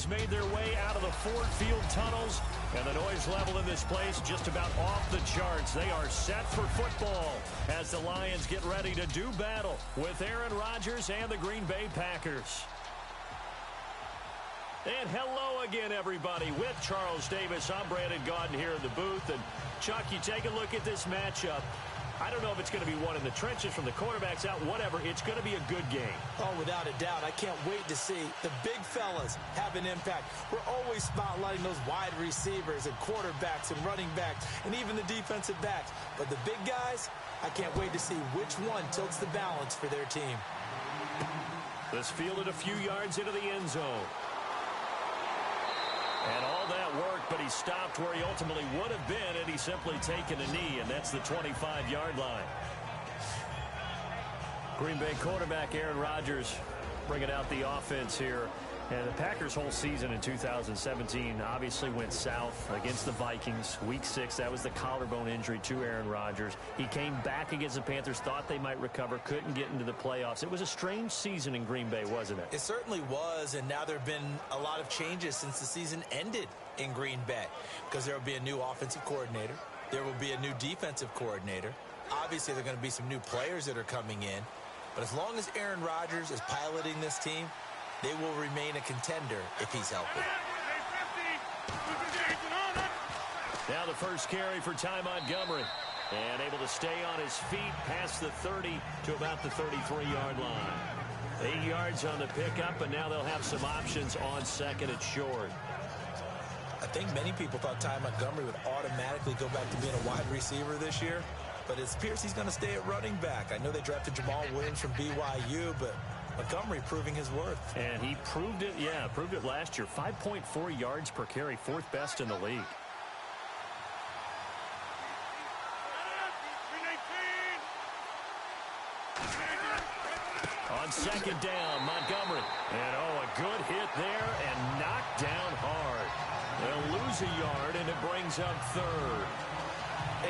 Fans made their way out of the Ford Field tunnels, and the noise level in this place just about off the charts. They are set for football as the Lions get ready to do battle with Aaron Rodgers and the Green Bay Packers. And hello again, everybody. With Charles Davis, I'm Brandon Gaudin here in the booth. And, Chuck, you take a look at this matchup. I don't know if it's going to be one in the trenches from the quarterbacks out, whatever. It's going to be a good game. Oh, without a doubt. I can't wait to see the big fellas have an impact. We're always spotlighting those wide receivers and quarterbacks and running backs and even the defensive backs. But the big guys, I can't wait to see which one tilts the balance for their team. This fielded a few yards into the end zone. And all that worked, but he stopped where he ultimately would have been had he simply taken a knee, and that's the 25-yard line. Green Bay quarterback Aaron Rodgers bringing out the offense here. And the Packers' whole season in 2017 obviously went south against the Vikings. Week 6, that was the collarbone injury to Aaron Rodgers. He came back against the Panthers, thought they might recover, couldn't get into the playoffs. It was a strange season in Green Bay, wasn't it? It certainly was, and now there have been a lot of changes since the season ended in Green Bay, because there will be a new offensive coordinator. There will be a new defensive coordinator. Obviously, there are going to be some new players that are coming in. But as long as Aaron Rodgers is piloting this team, they will remain a contender if he's healthy. Now the first carry for Ty Montgomery. And able to stay on his feet past the 30 to about the 33-yard line. 8 yards on the pickup, and now they'll have some options on second and short. I think many people thought Ty Montgomery would automatically go back to being a wide receiver this year. But it appears he's going to stay at running back. I know they drafted Jamal Williams from BYU, but Montgomery proving his worth. And he proved it, proved it last year. 5.4 yards per carry, 4th best in the league. On second down, Montgomery. And, a good hit there and knocked down hard. They'll lose a yard, and it brings up third.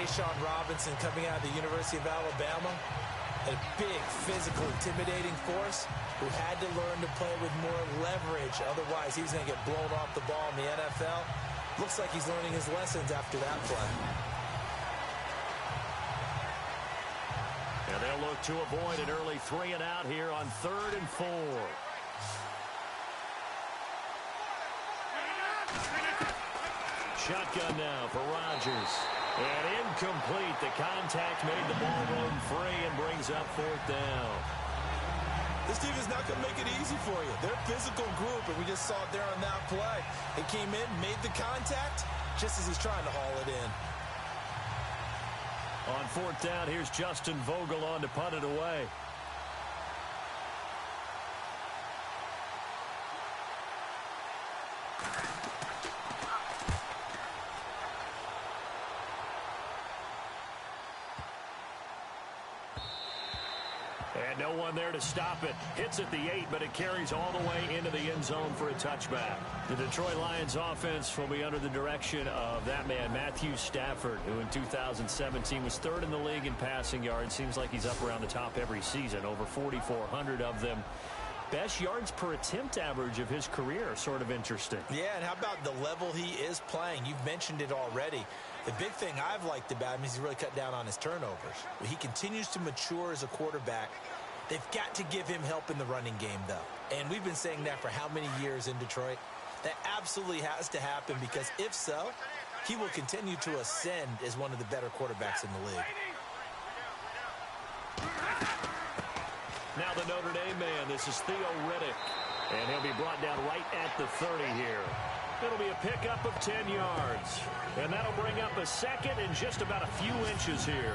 Sean Robinson coming out of the University of Alabama. A big, physical, intimidating force who had to learn to play with more leverage. Otherwise, he's going to get blown off the ball in the NFL. Looks like he's learning his lessons after that play. And they'll look to avoid an early 3-and-out here on 3rd and 4. Shotgun now for Rodgers. And incomplete. The contact made the ball roam free and brings up 4th down. This team is not going to make it easy for you. They're a physical group, and we just saw it there on that play. They came in, made the contact, just as he's trying to haul it in. On 4th down, here's Justin Vogel on to punt it away. And no one there to stop it. Hits at the 8, but it carries all the way into the end zone for a touchback. The Detroit Lions offense will be under the direction of that man, Matthew Stafford, who in 2017 was 3rd in the league in passing yards. Seems like he's up around the top every season, over 4,400 of them. Best yards per attempt average of his career, sort of interesting. Yeah, and how about the level he is playing? You've mentioned it already. The big thing I've liked about him is he's really cut down on his turnovers. He continues to mature as a quarterback. They've got to give him help in the running game, though. And we've been saying that for how many years in Detroit? That absolutely has to happen, because if so, he will continue to ascend as one of the better quarterbacks in the league. Now the Notre Dame man, this is Theo Riddick. And he'll be brought down right at the 30 here. It'll be a pickup of 10 yards. And that'll bring up a second and just about a few inches here.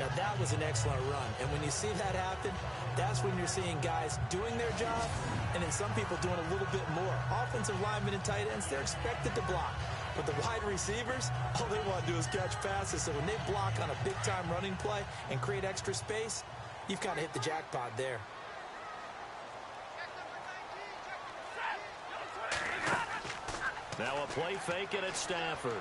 Now that was an excellent run. And when you see that happen, that's when you're seeing guys doing their job and then some people doing a little bit more. Offensive linemen and tight ends, they're expected to block. But the wide receivers, all they want to do is catch passes. So when they block on a big-time running play and create extra space, you've kind of hit the jackpot there. Now a play fake, and it's Stafford.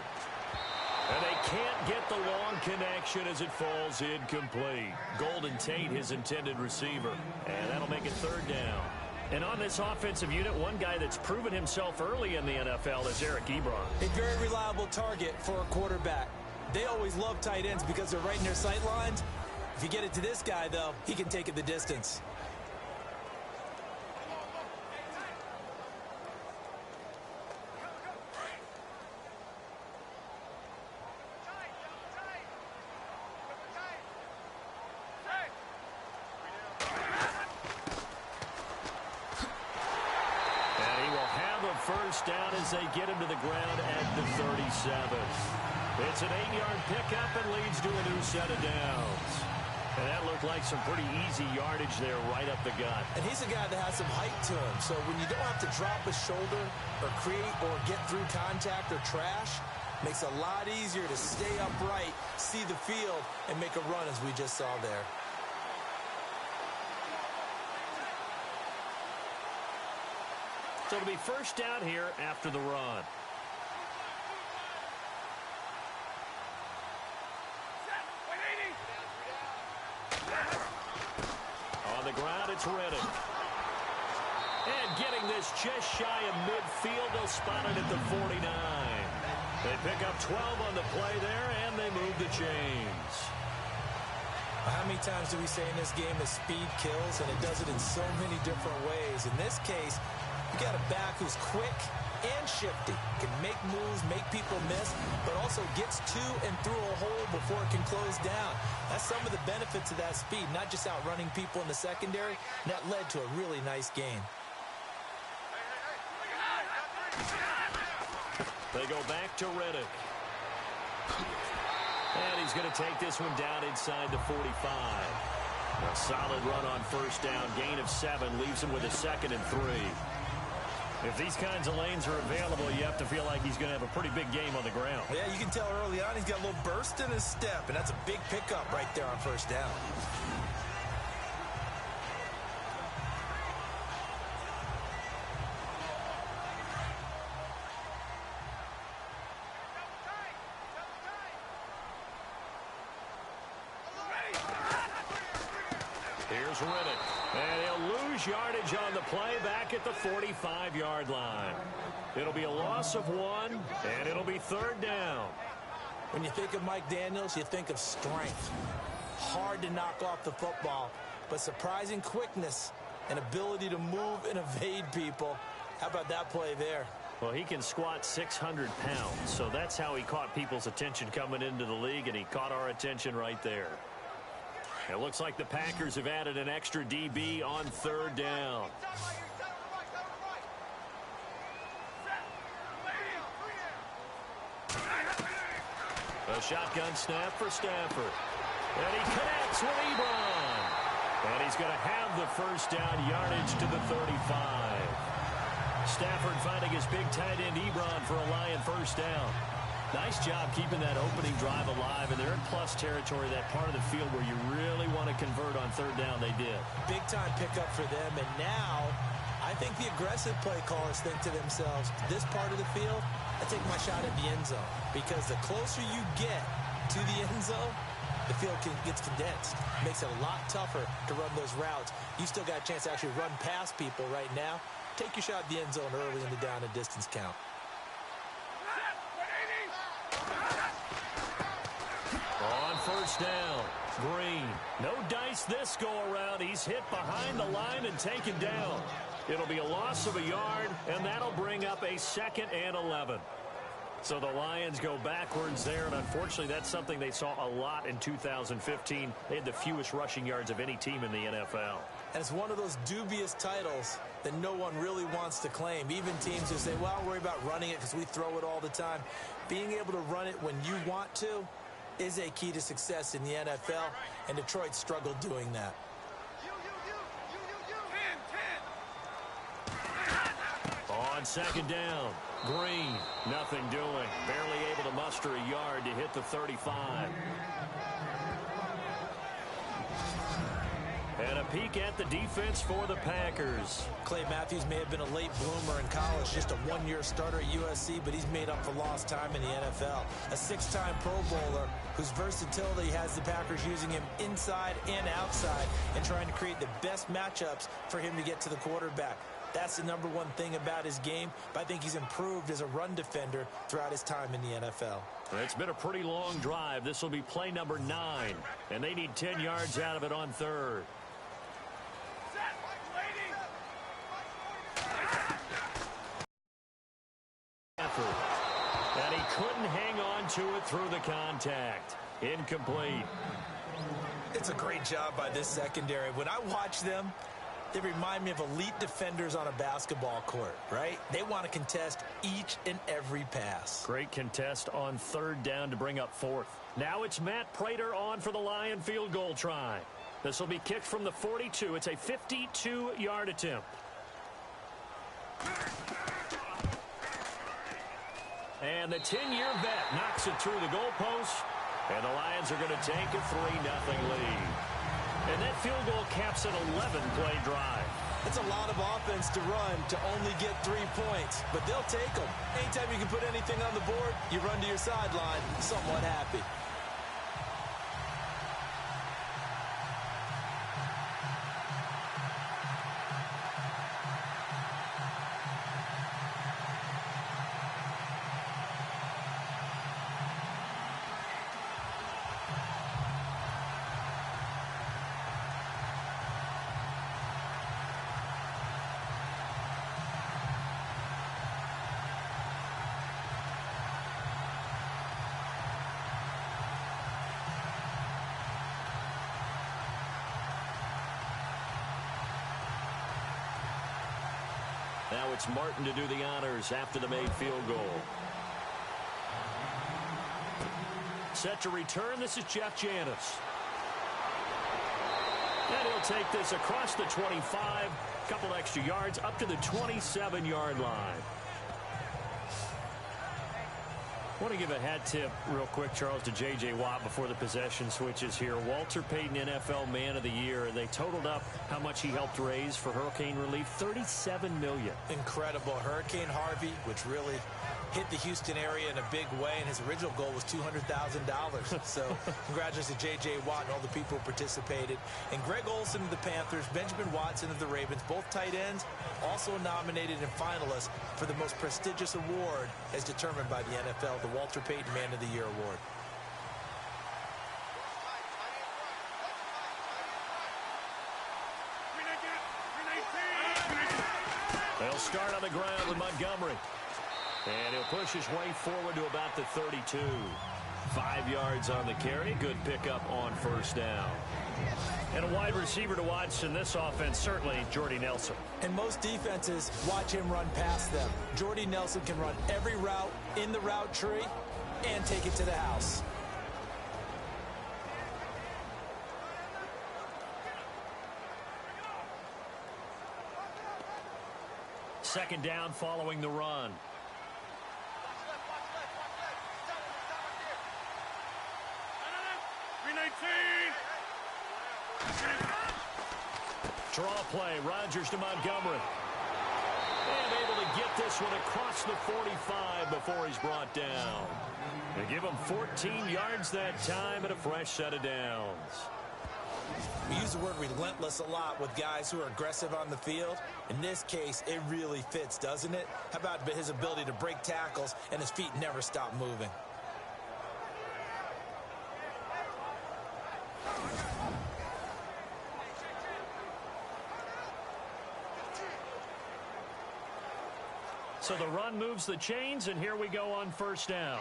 And they can't get the long connection as it falls incomplete. Golden Tate, his intended receiver. And that'll make it 3rd down. And on this offensive unit, one guy that's proven himself early in the NFL is Eric Ebron. A very reliable target for a quarterback. They always love tight ends because they're right in their sight lines. If you get it to this guy, though, he can take it the distance. First down as they get him to the ground at the 37. It's an 8-yard pickup and leads to a new set of downs. And that looked like some pretty easy yardage there right up the gut. And he's a guy that has some height to him. So when you don't have to drop a shoulder or create or get through contact or trash, makes it a lot easier to stay upright, see the field, and make a run as we just saw there. So it'll be first down here after the run. On the ground, it's Reddick. And getting this just shy of midfield, they'll spot it at the 49. They pick up 12 on the play there, and they move the chains. How many times do we say in this game that speed kills, and it does it in so many different ways? In this case, you got a back who's quick and shifty, can make moves, make people miss, but also gets to and through a hole before it can close down. That's some of the benefits of that speed, not just outrunning people in the secondary. And that led to a really nice gain. They go back to Reddick. And he's going to take this one down inside the 45. A solid run on first down. Gain of 7 leaves him with a 2nd and 3. If these kinds of lanes are available, you have to feel like he's going to have a pretty big game on the ground. Yeah, you can tell early on he's got a little burst in his step, and that's a big pickup right there on first down. Here's Reddick. And he'll lose yardage on the play back at the 45-yard line. It'll be a loss of 1, and it'll be 3rd down. When you think of Mike Daniels, you think of strength. Hard to knock off the football, but surprising quickness and ability to move and evade people. How about that play there? Well, he can squat 600 pounds, so that's how he caught people's attention coming into the league, and he caught our attention right there. It looks like the Packers have added an extra DB on 3rd down. A shotgun snap for Stafford. And he connects with Ebron. And he's going to have the first down yardage to the 35. Stafford finding his big tight end Ebron for a Lion first down. Nice job keeping that opening drive alive, and they're in plus territory, that part of the field where you really want to convert on 3rd down. They did. Big-time pickup for them, and now I think the aggressive play callers think to themselves, this part of the field, I take my shot at the end zone, because the closer you get to the end zone, the field gets condensed. Makes it a lot tougher to run those routes. You still got a chance to actually run past people right now. Take your shot at the end zone early in the down and distance count. On first down, Green. No dice this go-around. He's hit behind the line and taken down. It'll be a loss of a yard, and that'll bring up a 2nd and 11. So the Lions go backwards there, and unfortunately that's something they saw a lot in 2015. They had the fewest rushing yards of any team in the NFL. And it's one of those dubious titles that no one really wants to claim. Even teams who say, well, I'll worry about running it because we throw it all the time. Being able to run it when you want to is a key to success in the NFL, and Detroit struggled doing that. On 2nd down, Green, nothing doing. Barely able to muster a yard to hit the 35. And a peek at the defense for the Packers. Clay Matthews may have been a late bloomer in college, just a one-year starter at USC, but he's made up for lost time in the NFL. A 6-time Pro Bowler, whose versatility has the Packers using him inside and outside and trying to create the best matchups for him to get to the quarterback. That's the number one thing about his game, but I think he's improved as a run defender throughout his time in the NFL. It's been a pretty long drive. This will be play number 9, and they need 10 yards out of it on third. And he couldn't hang on to it through the contact. Incomplete. It's a great job by this secondary. When I watch them, they remind me of elite defenders on a basketball court, right? They want to contest each and every pass. Great contest on third down to bring up fourth. Now it's Matt Prater on for the Lion field goal try. This will be kicked from the 42. It's a 52-yard attempt. And the 10-year vet knocks it through the goalpost. And the Lions are going to take a 3-0 lead. And that field goal caps an 11-play drive. It's a lot of offense to run to only get 3 points, but they'll take them. Anytime you can put anything on the board, you run to your sideline somewhat happy. Now it's Martin to do the honors after the made field goal. Set to return, this is Jeff Janis. And he'll take this across the 25, couple extra yards, up to the 27-yard line. I want to give a hat tip real quick, Charles, to J.J. Watt before the possession switches here. Walter Payton, NFL Man of the Year. They totaled up how much he helped raise for hurricane relief, $37 million. Incredible. Hurricane Harvey, which really hit the Houston area in a big way, and his original goal was $200,000. So congratulations to J.J. Watt and all the people who participated. And Greg Olsen of the Panthers, Benjamin Watson of the Ravens, both tight ends, also nominated and finalists for the most prestigious award as determined by the NFL, the Walter Payton Man of the Year Award. They'll start on the ground with Montgomery. And he'll push his way forward to about the 32. 5 yards on the carry. Good pickup on first down. And a wide receiver to watch in this offense, certainly Jordy Nelson. And most defenses watch him run past them. Jordy Nelson can run every route in the route tree and take it to the house. Second down following the run. Draw play, Rodgers to Montgomery. And able to get this one across the 45 before he's brought down. They give him 14 yards that time and a fresh set of downs. We use the word relentless a lot with guys who are aggressive on the field. In this case, it really fits, doesn't it? How about his ability to break tackles and his feet never stop moving? So the run moves the chains, and here we go on first down.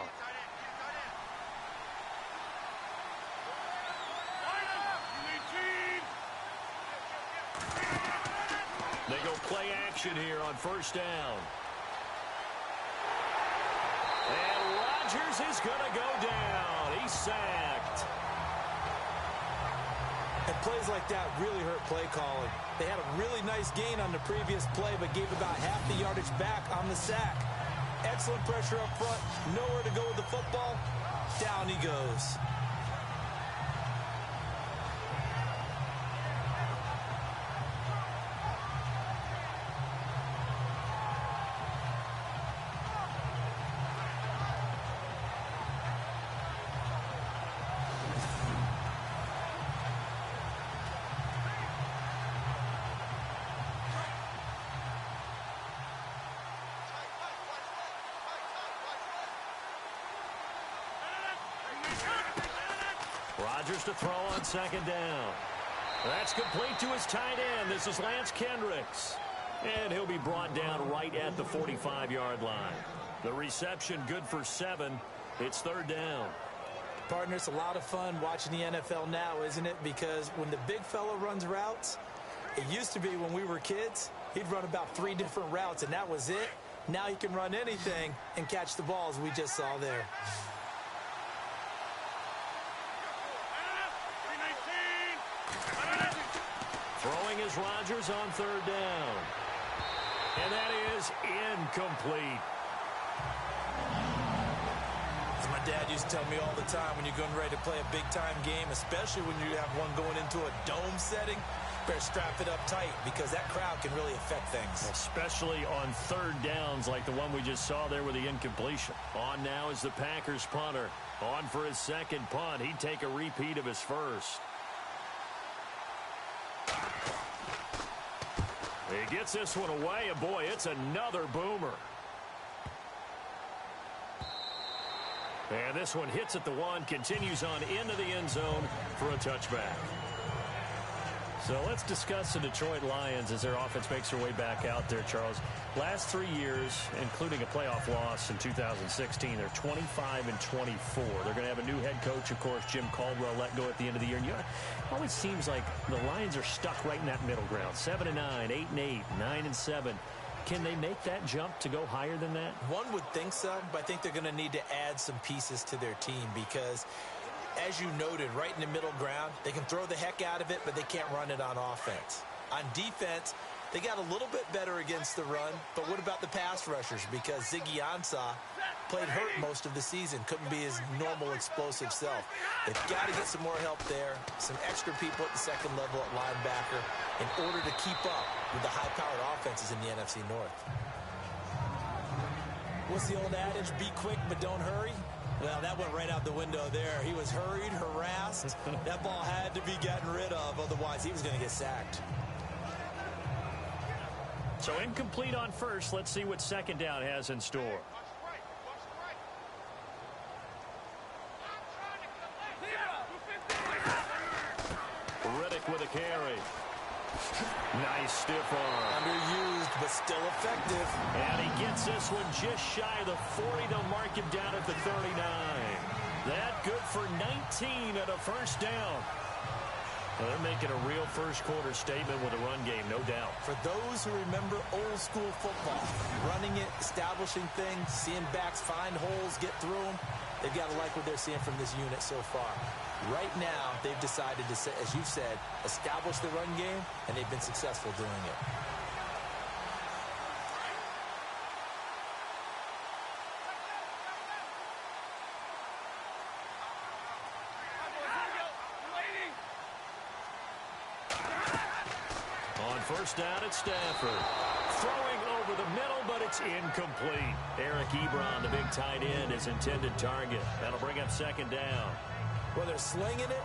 They go play action here on first down. And Rodgers is going to go down. He's sacked. And plays like that really hurt play calling. They had a really nice gain on the previous play, but gave about half the yardage back on the sack. Excellent pressure up front. Nowhere to go with the football. Down he goes. Rodgers to throw on second down. That's complete to his tight end. This is Lance Kendricks. And he'll be brought down right at the 45-yard line. The reception good for 7. It's third down. Partner, it's a lot of fun watching the NFL now, isn't it? Because when the big fella runs routes, it used to be when we were kids, he'd run about 3 different routes, and that was it. Now he can run anything and catch the balls we just saw there. Throwing is Rodgers on third down. And that is incomplete. As my dad used to tell me all the time, when you're getting ready to play a big-time game, especially when you have one going into a dome setting, better strap it up tight because that crowd can really affect things. Especially on third downs like the one we just saw there with the incompletion. On now is the Packers punter. On for his second punt. He'd take a repeat of his first. He gets this one away, and boy, it's another boomer. And this one hits at the 1, continues on into the end zone for a touchback. So let's discuss the Detroit Lions as their offense makes their way back out there, Charles. Last 3 years, including a playoff loss in 2016, they're 25-24. They're going to have a new head coach, of course, Jim Caldwell, let go at the end of the year. And, you know, it always seems like the Lions are stuck right in that middle ground. 7-9, 8-8, 9-7. Can they make that jump to go higher than that? One would think so, but I think they're going to need to add some pieces to their team because, as you noted, right in the middle ground, they can throw the heck out of it, but they can't run it on offense. On defense, they got a little bit better against the run, but what about the pass rushers? Because Ziggy Ansah played hurt most of the season, couldn't be his normal explosive self. They've got to get some more help there, some extra people at the second level at linebacker in order to keep up with the high-powered offenses in the NFC North. What's the old adage? Be quick, but don't hurry. Well, that went right out the window there. He was hurried, harassed. That ball had to be gotten rid of, otherwise he was going to get sacked. So incomplete on first. Let's see what second down has in store. Riddick with a carry. Nice stiff arm. Underused, but still effective. And he gets this one just shy of the 40. They'll mark him down at the 39. That good for 19 at a first down. Well, they're making a real first-quarter statement with a run game, no doubt. For those who remember old-school football, running it, establishing things, seeing backs find holes, get through them, they've got to like what they're seeing from this unit so far. Right now, they've decided to, as you've said, establish the run game, and they've been successful doing it. First down at Stafford. Throwing over the middle, but it's incomplete. Eric Ebron, the big tight end, his intended target. That'll bring up second down. Well, they're slinging it,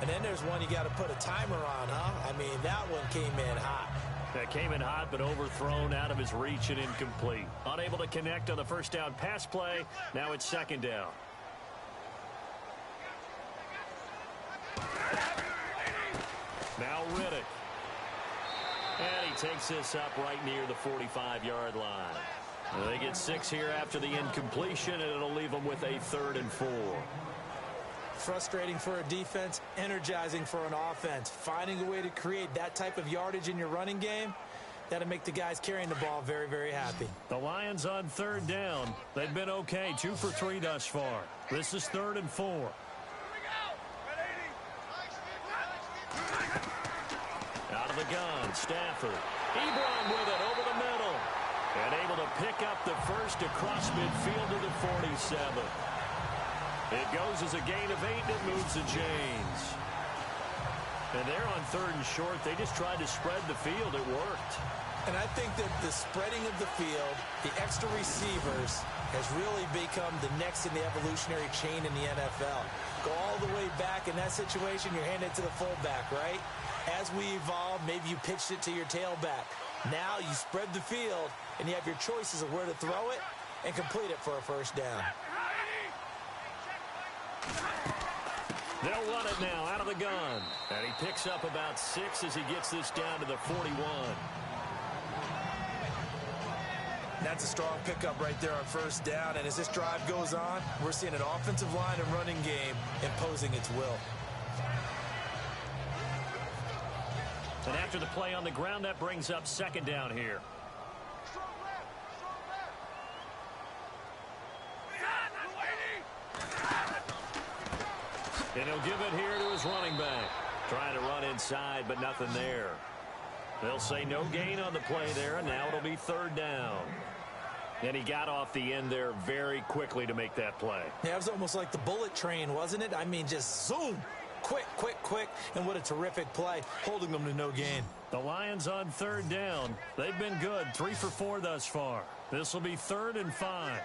and then there's one you got to put a timer on, huh? I mean, that one came in hot. That came in hot, but overthrown out of his reach and incomplete. Unable to connect on the first down pass play. Now it's second down. Now Riddick. And he takes this up right near the 45-yard line. They get 6 here after the incompletion, and it'll leave them with a 3rd and 4. Frustrating for a defense, energizing for an offense. Finding a way to create that type of yardage in your running game, that'll make the guys carrying the ball very, very happy. The Lions on 3rd down. They've been okay, 2 for 3 thus far. This is 3rd and 4. Out of the gun, Stafford. Ebron with it over the middle. And able to pick up the first across midfield to the 47. It goes as a gain of 8, and it moves the chains. And they're on 3rd and short. They just tried to spread the field. It worked. And I think that the spreading of the field, the extra receivers, has really become the next in the evolutionary chain in the NFL. Go all the way back in that situation, you're handed it to the fullback, right? As we evolve, maybe you pitched it to your tailback. Now you spread the field, and you have your choices of where to throw it and complete it for a first down. They'll run it now out of the gun. And he picks up about 6 as he gets this down to the 41. That's a strong pickup right there on first down. And as this drive goes on, we're seeing an offensive line and running game imposing its will. And after the play on the ground, that brings up second down here. And he'll give it here to his running back. Trying to run inside, but nothing there. They'll say no gain on the play there, and now it'll be third down. And he got off the end there very quickly to make that play. Yeah, it was almost like the bullet train, wasn't it? I mean, just zoom. Quick, quick, quick. And what a terrific play, holding them to no gain. The Lions on third down. They've been good, 3 for 4 thus far. This will be 3rd and 5.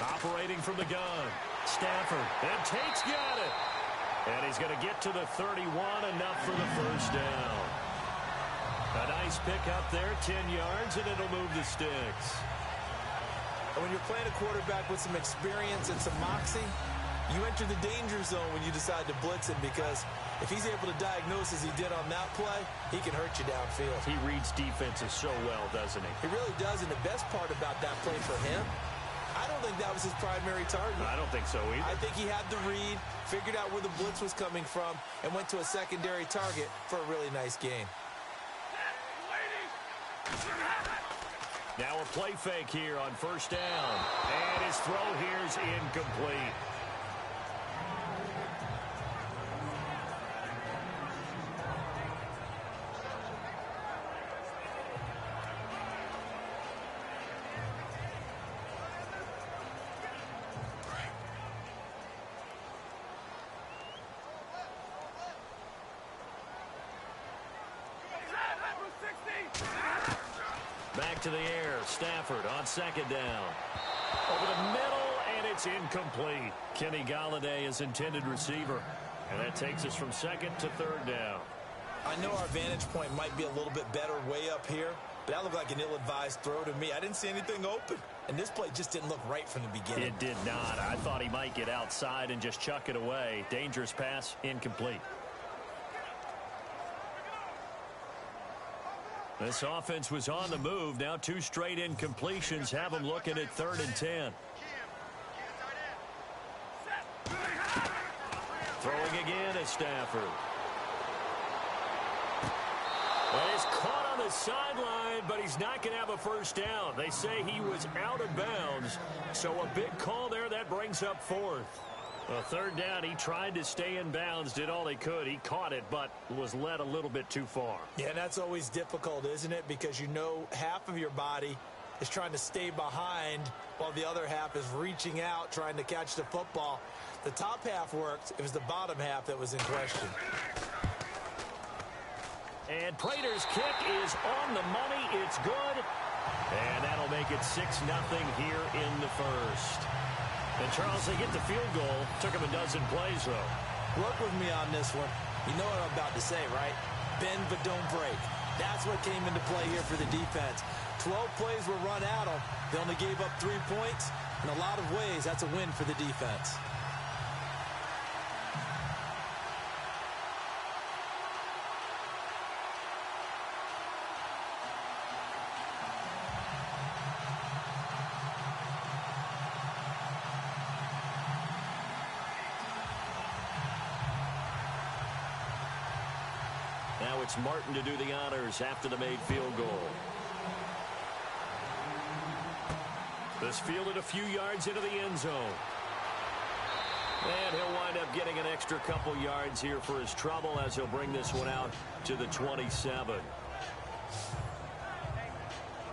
Operating from the gun. Stafford. And Tate's got it. And he's going to get to the 31, enough for the first down. A nice pick up there, 10 yards, and it'll move the sticks. And when you're playing a quarterback with some experience and some moxie, you enter the danger zone when you decide to blitz him, because if he's able to diagnose as he did on that play, he can hurt you downfield. He reads defenses so well, doesn't he? He really does, and the best part about that play for him, I don't think that was his primary target. I don't think so either. I think he had the read, figured out where the blitz was coming from, and went to a secondary target for a really nice gain. Now a play fake here on first down. And his throw here's incomplete. Back to the air. Stafford on second down. Over the middle, and it's incomplete. Kenny Golladay is intended receiver. And that takes us from second to third down. I know our vantage point might be a little bit better way up here, but that looked like an ill-advised throw to me. I didn't see anything open. And this play just didn't look right from the beginning. It did not. I thought he might get outside and just chuck it away. Dangerous pass, incomplete. This offense was on the move. Now 2 straight incompletions have them looking at 3rd and 10. Throwing again is Stafford. Well, he's caught on the sideline, but he's not going to have a first down. They say he was out of bounds. So a big call there. That brings up 4th. Well, 3rd down, he tried to stay in bounds, did all he could. He caught it, but was led a little bit too far. Yeah, and that's always difficult, isn't it? Because you know half of your body is trying to stay behind while the other half is reaching out, trying to catch the football. The top half worked. It was the bottom half that was in question. And Prater's kick is on the money. It's good. And that'll make it 6-0 here in the first. And, Charles, they get the field goal. Took him a dozen plays, though. Work with me on this one. You know what I'm about to say, right? Bend but don't break. That's what came into play here for the defense. 12 plays were run at them. They only gave up 3 points. In a lot of ways, that's a win for the defense. Now it's Martin to do the honors after the made field goal. This fielded a few yards into the end zone. And he'll wind up getting an extra couple yards here for his trouble as he'll bring this one out to the 27.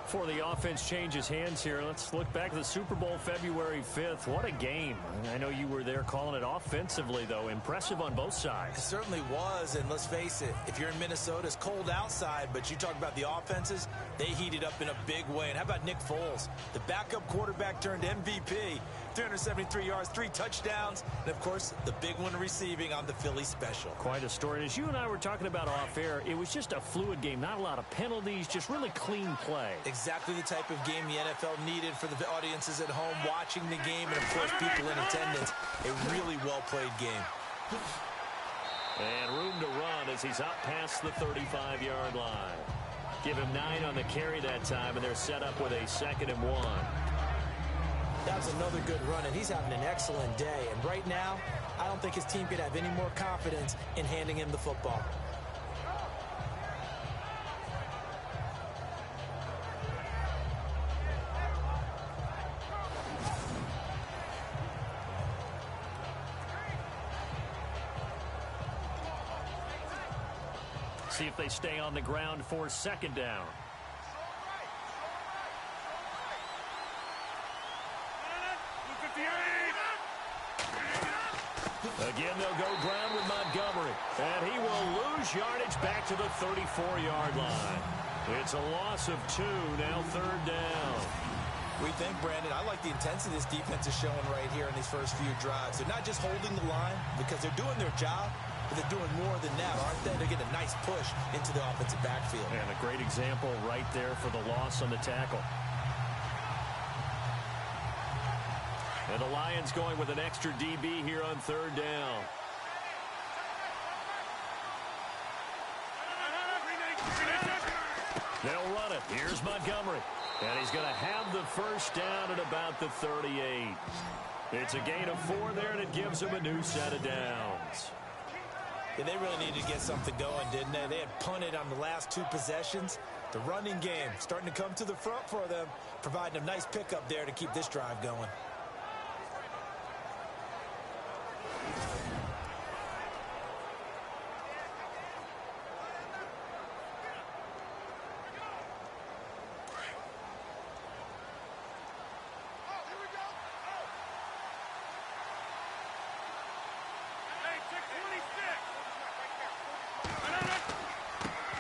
Before the offense changes hands here, let's look back at the Super Bowl February 5th. What a game. I know you were there calling it offensively, though. Impressive on both sides. It certainly was, and let's face it, if you're in Minnesota, it's cold outside, but you talk about the offenses, they heated up in a big way. And how about Nick Foles, the backup quarterback turned MVP, 373 yards, 3 touchdowns, and, of course, the big one receiving on the Philly special. Quite a story. As you and I were talking about off air, it was just a fluid game. Not a lot of penalties, just really clean play. Exactly the type of game the NFL needed for the audiences at home watching the game and, of course, people in attendance. A really well-played game. And room to run as he's up past the 35-yard line. Give him 9 on the carry that time, and they're set up with a 2nd and 1. That was another good run, and he's having an excellent day. And right now, I don't think his team could have any more confidence in handing him the football. See if they stay on the ground for 2nd down. Again, they'll go ground with Montgomery. And he will lose yardage back to the 34-yard line. It's a loss of 2, now 3rd down. We think, Brandon, I like the intensity this defense is showing right here in these first few drives. They're not just holding the line because they're doing their job, but they're doing more than that, aren't they? They're getting a nice push into the offensive backfield. And a great example right there for the loss on the tackle. And the Lions going with an extra DB here on 3rd down. They'll run it. Here's Montgomery. And he's going to have the 1st down at about the 38. It's a gain of 4 there, and it gives him a new set of downs. Yeah, they really needed to get something going, didn't they? They had punted on the last 2 possessions. The running game starting to come to the front for them, providing a nice pickup there to keep this drive going.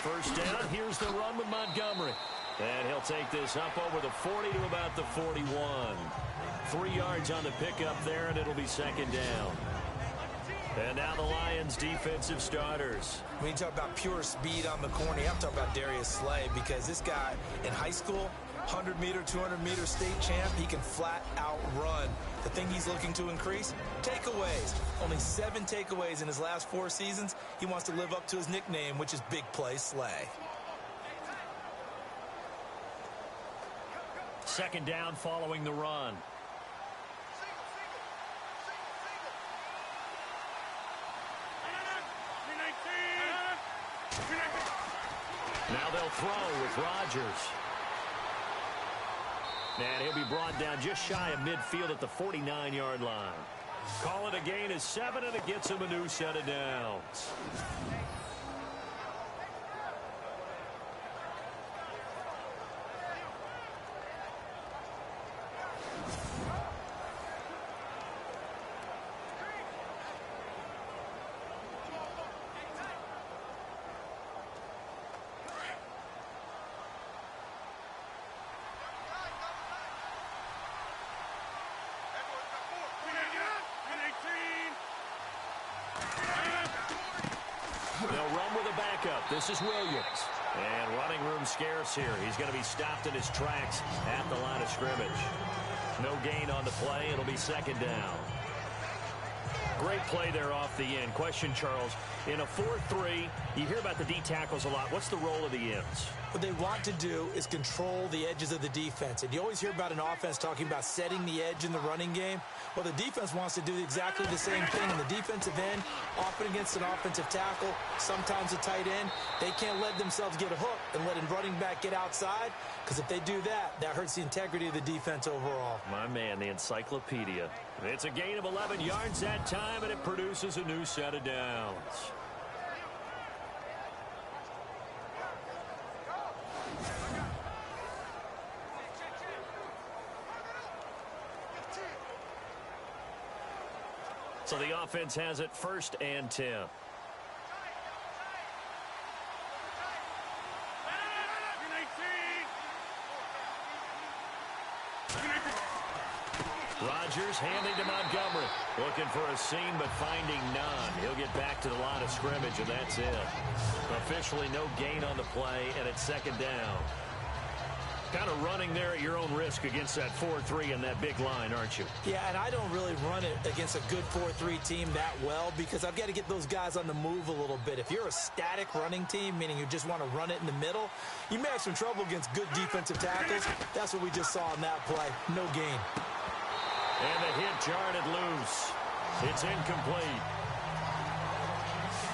First down, here's the run with Montgomery. And he'll take this up over the 40 to about the 41. 3 yards on the pickup there, and it'll be 2nd down. And now the Lions' defensive starters. When you talk about pure speed on the corner, you have to talk about Darius Slay, because this guy in high school, 100-meter, 200-meter state champ, he can flat out run. The thing he's looking to increase, takeaways. Only 7 takeaways in his last 4 seasons. He wants to live up to his nickname, which is Big Play Slay. 2nd down following the run. Now they'll throw with Rodgers. And he'll be brought down just shy of midfield at the 49-yard line. Call it a gain of 7, and it gets him a new set of downs. They'll run with a backup. This is Williams. And running room scarce here. He's going to be stopped in his tracks at the line of scrimmage. No gain on the play. It'll be 2nd down. Great play there off the end. Question, Charles. In a 4-3, you hear about the D tackles a lot. What's the role of the ends? What they want to do is control the edges of the defense. And you always hear about an offense talking about setting the edge in the running game. Well, the defense wants to do exactly the same thing. In the defensive end, often against an offensive tackle, sometimes a tight end, they can't let themselves get a hook and let a running back get outside, because if they do that, that hurts the integrity of the defense overall. My man, the encyclopedia. It's a gain of 11 yards that time, and it produces a new set of downs. So the offense has it 1st and 10. Rodgers handing to Montgomery. Looking for a seam, but finding none. He'll get back to the line of scrimmage, and that's it. Officially no gain on the play, and it's second down. Kind of running there at your own risk against that 4-3 and that big line, aren't you? Yeah, and I don't really run it against a good 4-3 team that well because I've got to get those guys on the move a little bit. If you're a static running team, meaning you just want to run it in the middle, you may have some trouble against good defensive tackles. That's what we just saw in that play. No gain. And the hit jarred it loose. It's incomplete.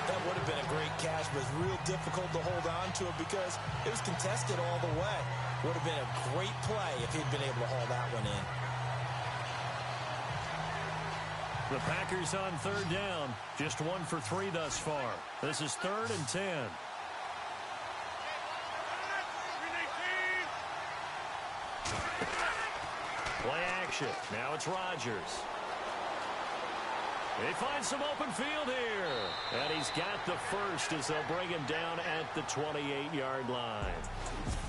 That would have been a great catch, but it's real difficult to hold on to it because it was contested all the way. Would have been a great play if he'd been able to haul that one in. The Packers on third down. Just 1 for 3 thus far. This is 3rd and 10. Play action. Now it's Rodgers. He finds some open field here. And he's got the first as they'll bring him down at the 28-yard line.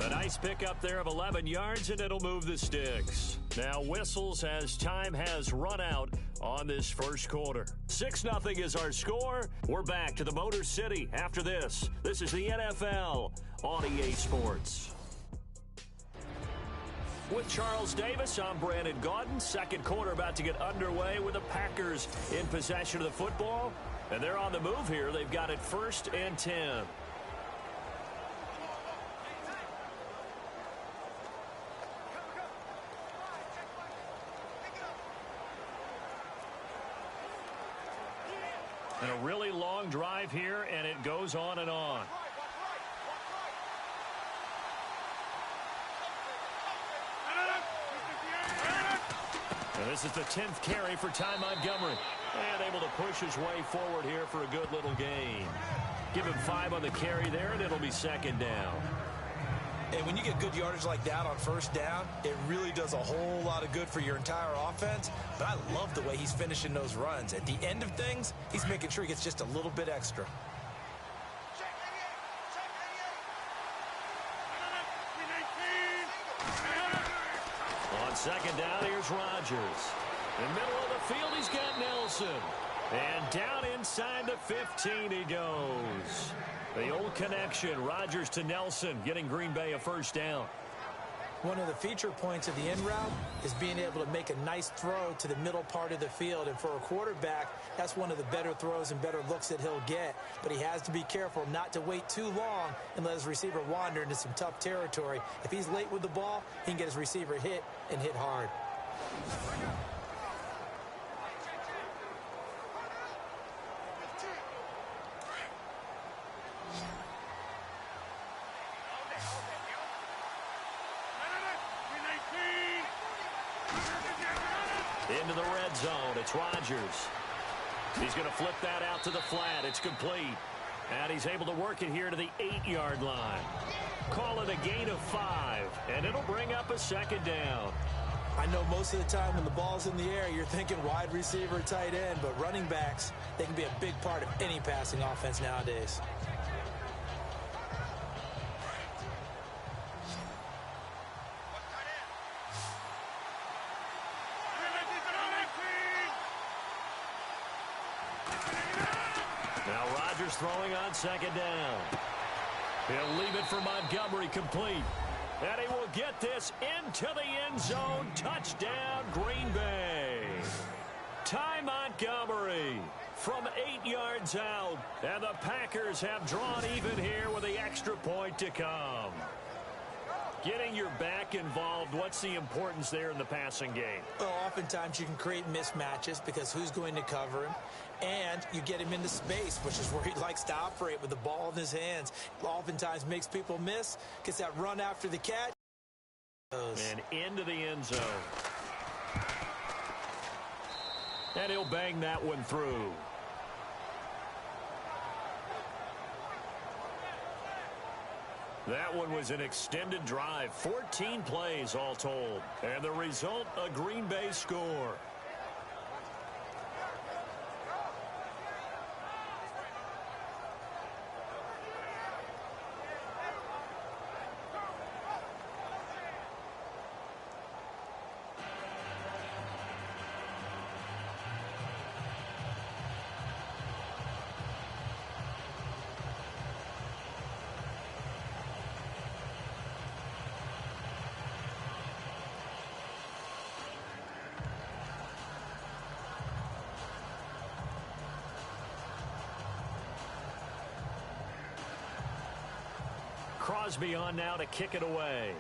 A nice pickup there of 11 yards, and it'll move the sticks. Now whistles as time has run out on this first quarter. 6-0 is our score. We're back to the Motor City after this. This is the NFL on EA Sports. With Charles Davis, I'm Brandon Gaudin. Second quarter about to get underway with the Packers in possession of the football. And they're on the move here. They've got it 1st and 10. And a really long drive here, and it goes on and on. And this is the 10th carry for Ty Montgomery. And able to push his way forward here for a good little gain. Give him 5 on the carry there, and it'll be second down. And when you get good yardage like that on first down, it really does a whole lot of good for your entire offense. But I love the way he's finishing those runs. At the end of things, he's making sure he gets just a little bit extra. On second down, here's Rodgers. In the middle of the field, he's got Nelson. And down inside the 15 he goes. The old connection, Rodgers to Nelson, getting Green Bay a first down. One of the feature points of the end route is being able to make a nice throw to the middle part of the field. And for a quarterback, that's one of the better throws and better looks that he'll get. But he has to be careful not to wait too long and let his receiver wander into some tough territory. If he's late with the ball, he can get his receiver hit and hit hard. Into the red zone. It's Rodgers. He's going to flip that out to the flat. It's complete. And he's able to work it here to the 8-yard line. Call it a gain of 5. And it'll bring up a second down. I know most of the time when the ball's in the air, you're thinking wide receiver, tight end. But running backs, they can be a big part of any passing offense nowadays. Now Rodgers throwing on second down. He'll leave it for Montgomery, complete. And he will get this into the end zone. Touchdown, Green Bay. Ty Montgomery from 8 yards out. And the Packers have drawn even here with the extra point to come. Getting your back involved, what's the importance there in the passing game? Well, oftentimes you can create mismatches because who's going to cover him? And you get him into space, which is where he likes to operate with the ball in his hands. Oftentimes makes people miss, gets that run after the catch. And into the end zone. And he'll bang that one through. That one was an extended drive, 14 plays all told. And the result, a Green Bay score. Crosby on now to kick it away.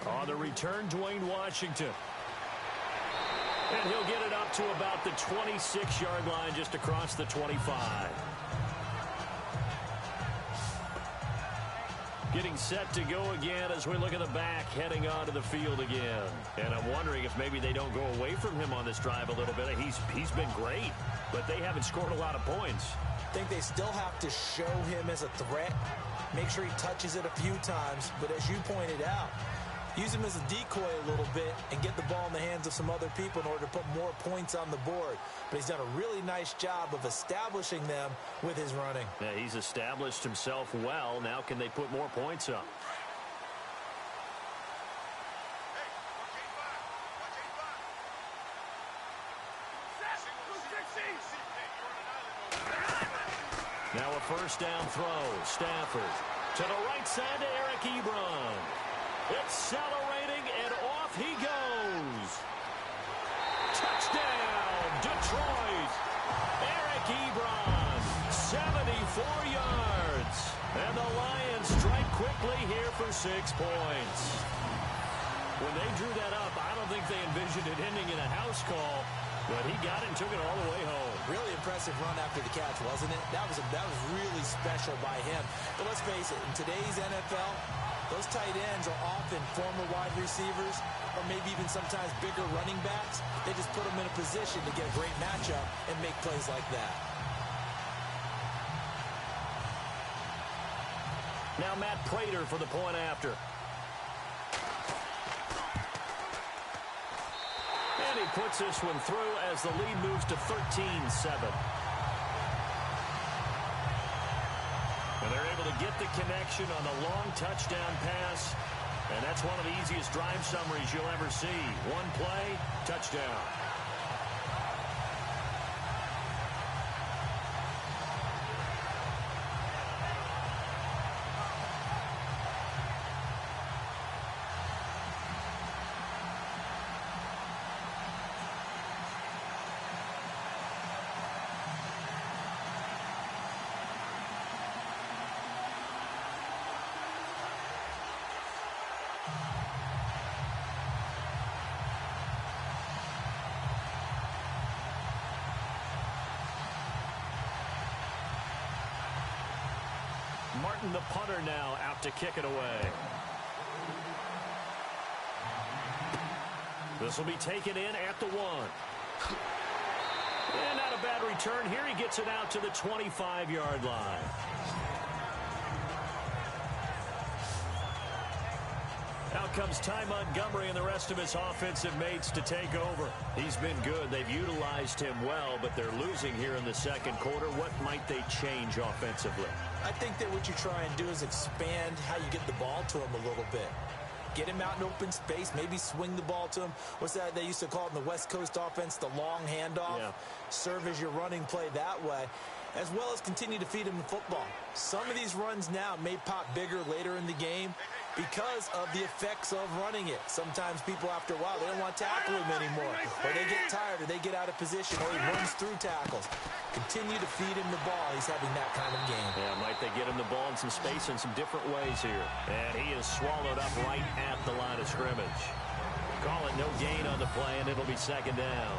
On the return, Dwayne Washington. And he'll get it up to about the 26-yard line, just across the 25. Getting set to go again as we look at the back heading onto the field again. And I'm wondering if maybe they don't go away from him on this drive a little bit. He's been great, but they haven't scored a lot of points. I think they still have to show him as a threat. Make sure he touches it a few times. But as you pointed out, use him as a decoy a little bit and get the ball in the hands of some other people in order to put more points on the board. But he's done a really nice job of establishing them with his running. Yeah, he's established himself well. Now can they put more points up? Now a first down throw. Stafford to the right side to Eric Ebron. Accelerating, and off he goes. Touchdown, Detroit. Eric Ebron, 74 yards. And the Lions strike quickly here for 6 points. When they drew that up, I don't think they envisioned it ending in a house call, but he got it and took it all the way home. Really impressive run after the catch, wasn't it? That was really special by him. But let's face it, in today's NFL, those tight ends are often former wide receivers or maybe even sometimes bigger running backs. They just put them in a position to get a great matchup and make plays like that. Now Matt Prater for the point after. And he puts this one through as the lead moves to 13-7. And they're able to get the connection on the long touchdown pass. And that's one of the easiest drive summaries you'll ever see. One play, touchdown. Martin, the punter, now out to kick it away. This will be taken in at the 1. And not a bad return here. He gets it out to the 25-yard line. Out comes Ty Montgomery and the rest of his offensive mates to take over. He's been good. They've utilized him well, but they're losing here in the second quarter. What might they change offensively? I think that what you try and do is expand how you get the ball to him a little bit. Get him out in open space, maybe swing the ball to him. What's that they used to call it in the West Coast offense, the long handoff? Yeah. Serve as your running play that way, as well as continue to feed him the football. Some of these runs now may pop bigger later in the game because of the effects of running it. Sometimes people, after a while, they don't want to tackle him anymore. Or they get tired, or they get out of position, or he runs through tackles. Continue to feed him the ball. He's having that kind of game. Yeah, might they get him the ball in some space in some different ways here. And he is swallowed up right at the line of scrimmage. Call it no gain on the play, and it'll be second down.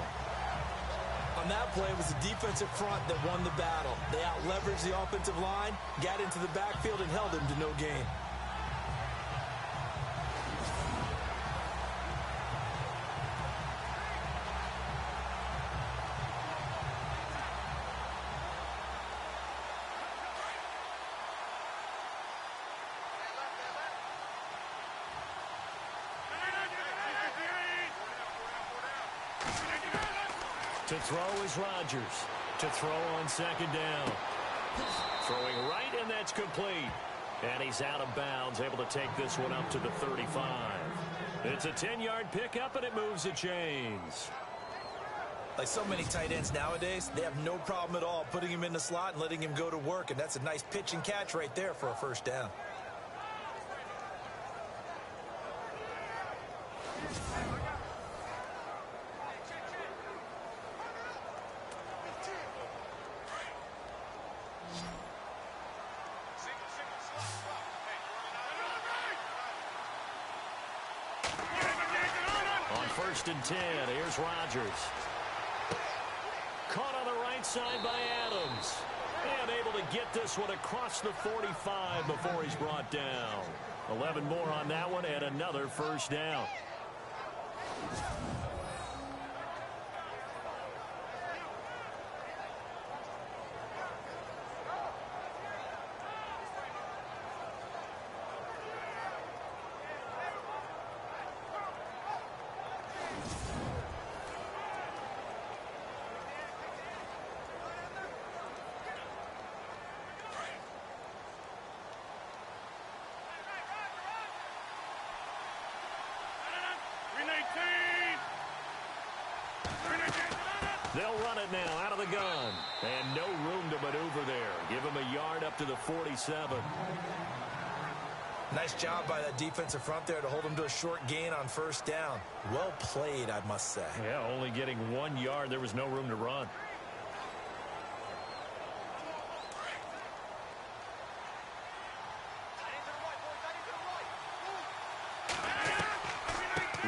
On that play, it was the defensive front that won the battle. They out-leveraged the offensive line, got into the backfield, and held him to no gain. To throw is Rodgers. To throw on second down. Throwing right, and that's complete. And he's out of bounds, able to take this one up to the 35. It's a 10-yard pickup, and it moves the chains. Like so many tight ends nowadays, they have no problem at all putting him in the slot and letting him go to work. And that's a nice pitch and catch right there for a first down. first and 10. Here's Rodgers. Caught on the right side by Adams. And able to get this one across the 45 before he's brought down. 11 more on that one and another first down. They'll run it now out of the gun. And no room to maneuver there. Give him a yard up to the 47. Nice job by that defensive front there to hold him to a short gain on first down. Well played, I must say. Yeah, only getting 1 yard. There was no room to run.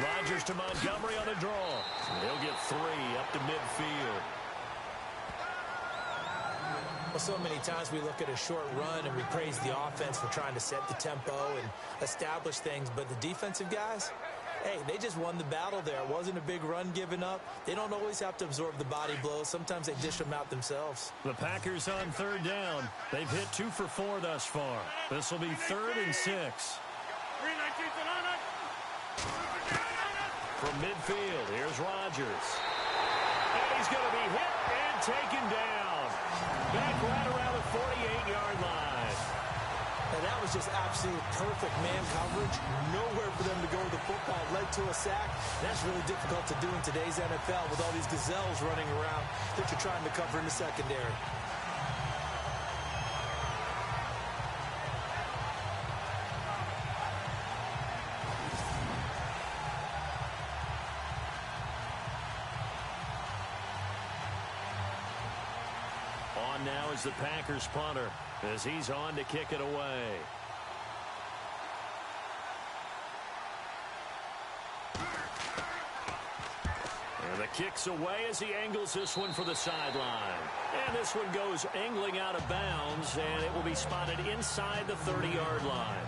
Rodgers to Montgomery on the draw. He'll get 3 up to midfield. Well, so many times we look at a short run and we praise the offense for trying to set the tempo and establish things, but the defensive guys, hey, they just won the battle there. It wasn't a big run given up. They don't always have to absorb the body blows. Sometimes they dish them out themselves. The Packers on third down. They've hit 2 for 4 thus far. This will be 3rd and 6. From midfield, here's Rodgers. And he's going to be hit and taken down. Back right around the 48-yard line. And that was just absolute perfect man coverage. Nowhere for them to go with the football. Led to a sack. That's really difficult to do in today's NFL with all these gazelles running around that you're trying to cover in the secondary. On now is the Packers punter as he's on to kick it away. And the kick's away as he angles this one for the sideline. And this one goes angling out of bounds, and it will be spotted inside the 30-yard line.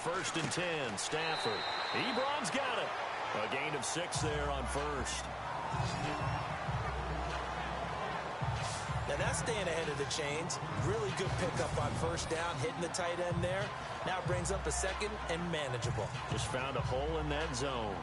First and 10, Stafford. Ebron's got it. A gain of 6 there on first. Now that's staying ahead of the chains. Really good pickup on first down, hitting the tight end there. Now brings up a second and manageable. Just found a hole in that zone.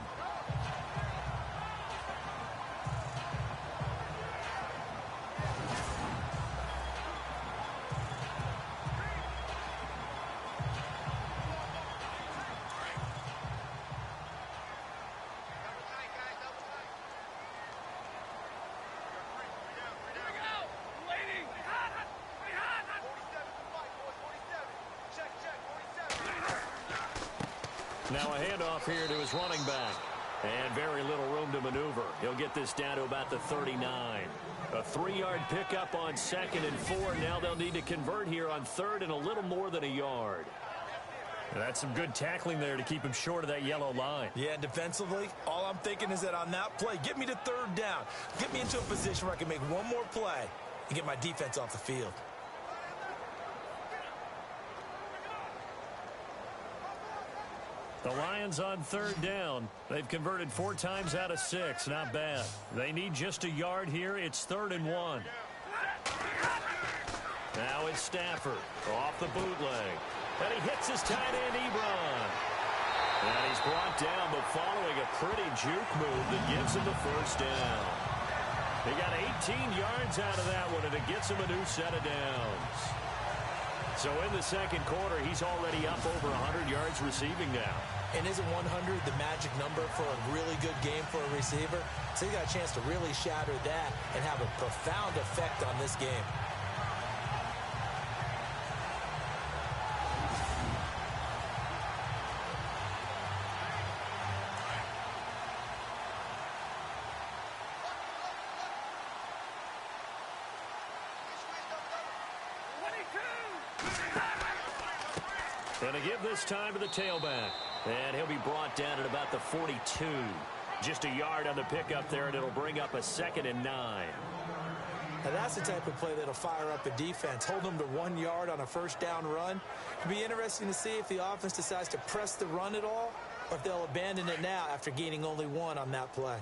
Now a handoff here to his running back. And very little room to maneuver. He'll get this down to about the 39. A 3-yard pickup on 2nd and 4. Now they'll need to convert here on 3rd and a little more than a yard. And that's some good tackling there to keep him short of that yellow line. Yeah, and defensively, all I'm thinking is that on that play, get me to 3rd down. Get me into a position where I can make one more play and get my defense off the field. The Lions on 3rd down. They've converted 4 times out of 6. Not bad. They need just a yard here. It's 3rd and 1. Now it's Stafford off the bootleg. And he hits his tight end, Ebron. And he's brought down, but following a pretty juke move that gives him the first down. He got 18 yards out of that one, and it gets him a new set of downs. So in the second quarter, he's already up over 100 yards receiving now. And isn't 100 the magic number for a really good game for a receiver? So he got a chance to really shatter that and have a profound effect on this game. And to give this time to the tailback. And he'll be brought down at about the 42. Just a yard on the pickup there, and it'll bring up a 2nd and 9. Now that's the type of play that'll fire up a defense. Hold them to 1 yard on a first down run. It'll be interesting to see if the offense decides to press the run at all, or if they'll abandon it now after gaining only 1 on that play.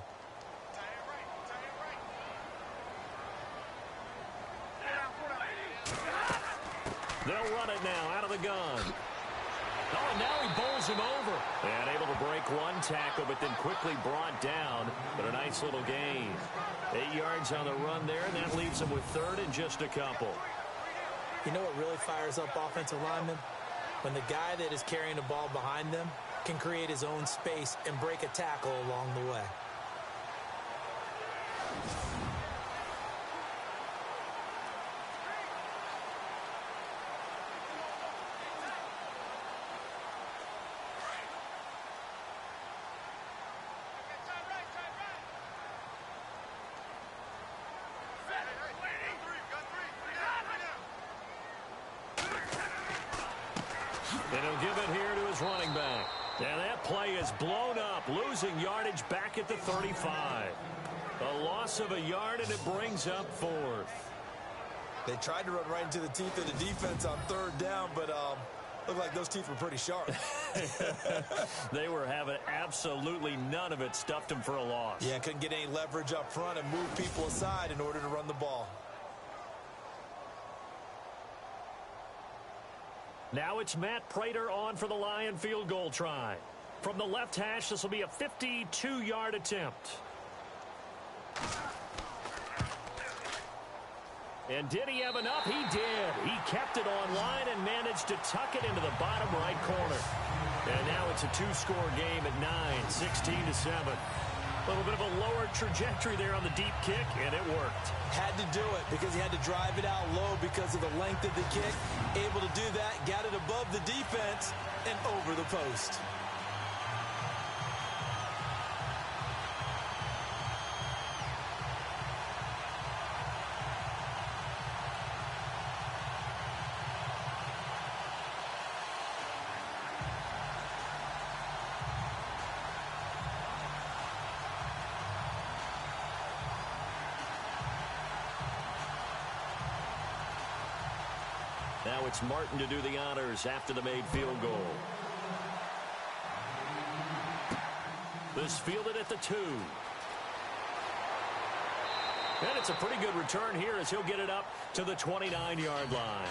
They'll run it now out of the gun. Oh, and now he bowls him over. And able to break 1 tackle, but then quickly brought down. But a nice little gain. 8 yards on the run there, and that leaves him with 3rd and just a couple. You know what really fires up offensive linemen? When the guy that is carrying the ball behind them can create his own space and break a tackle along the way. And he'll give it here to his running back. And that play is blown up, losing yardage back at the 35. A loss of a yard, and it brings up 4th. They tried to run right into the teeth of the defense on 3rd down, but looked like those teeth were pretty sharp. They were having absolutely none of it. Stuffed them for a loss. Yeah, couldn't get any leverage up front and move people aside in order to run the ball. Now it's Matt Prater on for the Lion field goal try. From the left hash, this will be a 52-yard attempt. And did he have enough? He did. He kept it on line and managed to tuck it into the bottom right corner. And now it's a 2-score game at 9, 16-7. A little bit of a lower trajectory there on the deep kick, and it worked. Had to do it because he had to drive it out low because of the length of the kick. Able to do that, got it above the defense and over the post. Now it's Martin to do the honors after the made field goal. This fielded at the 2. And it's a pretty good return here as he'll get it up to the 29-yard line.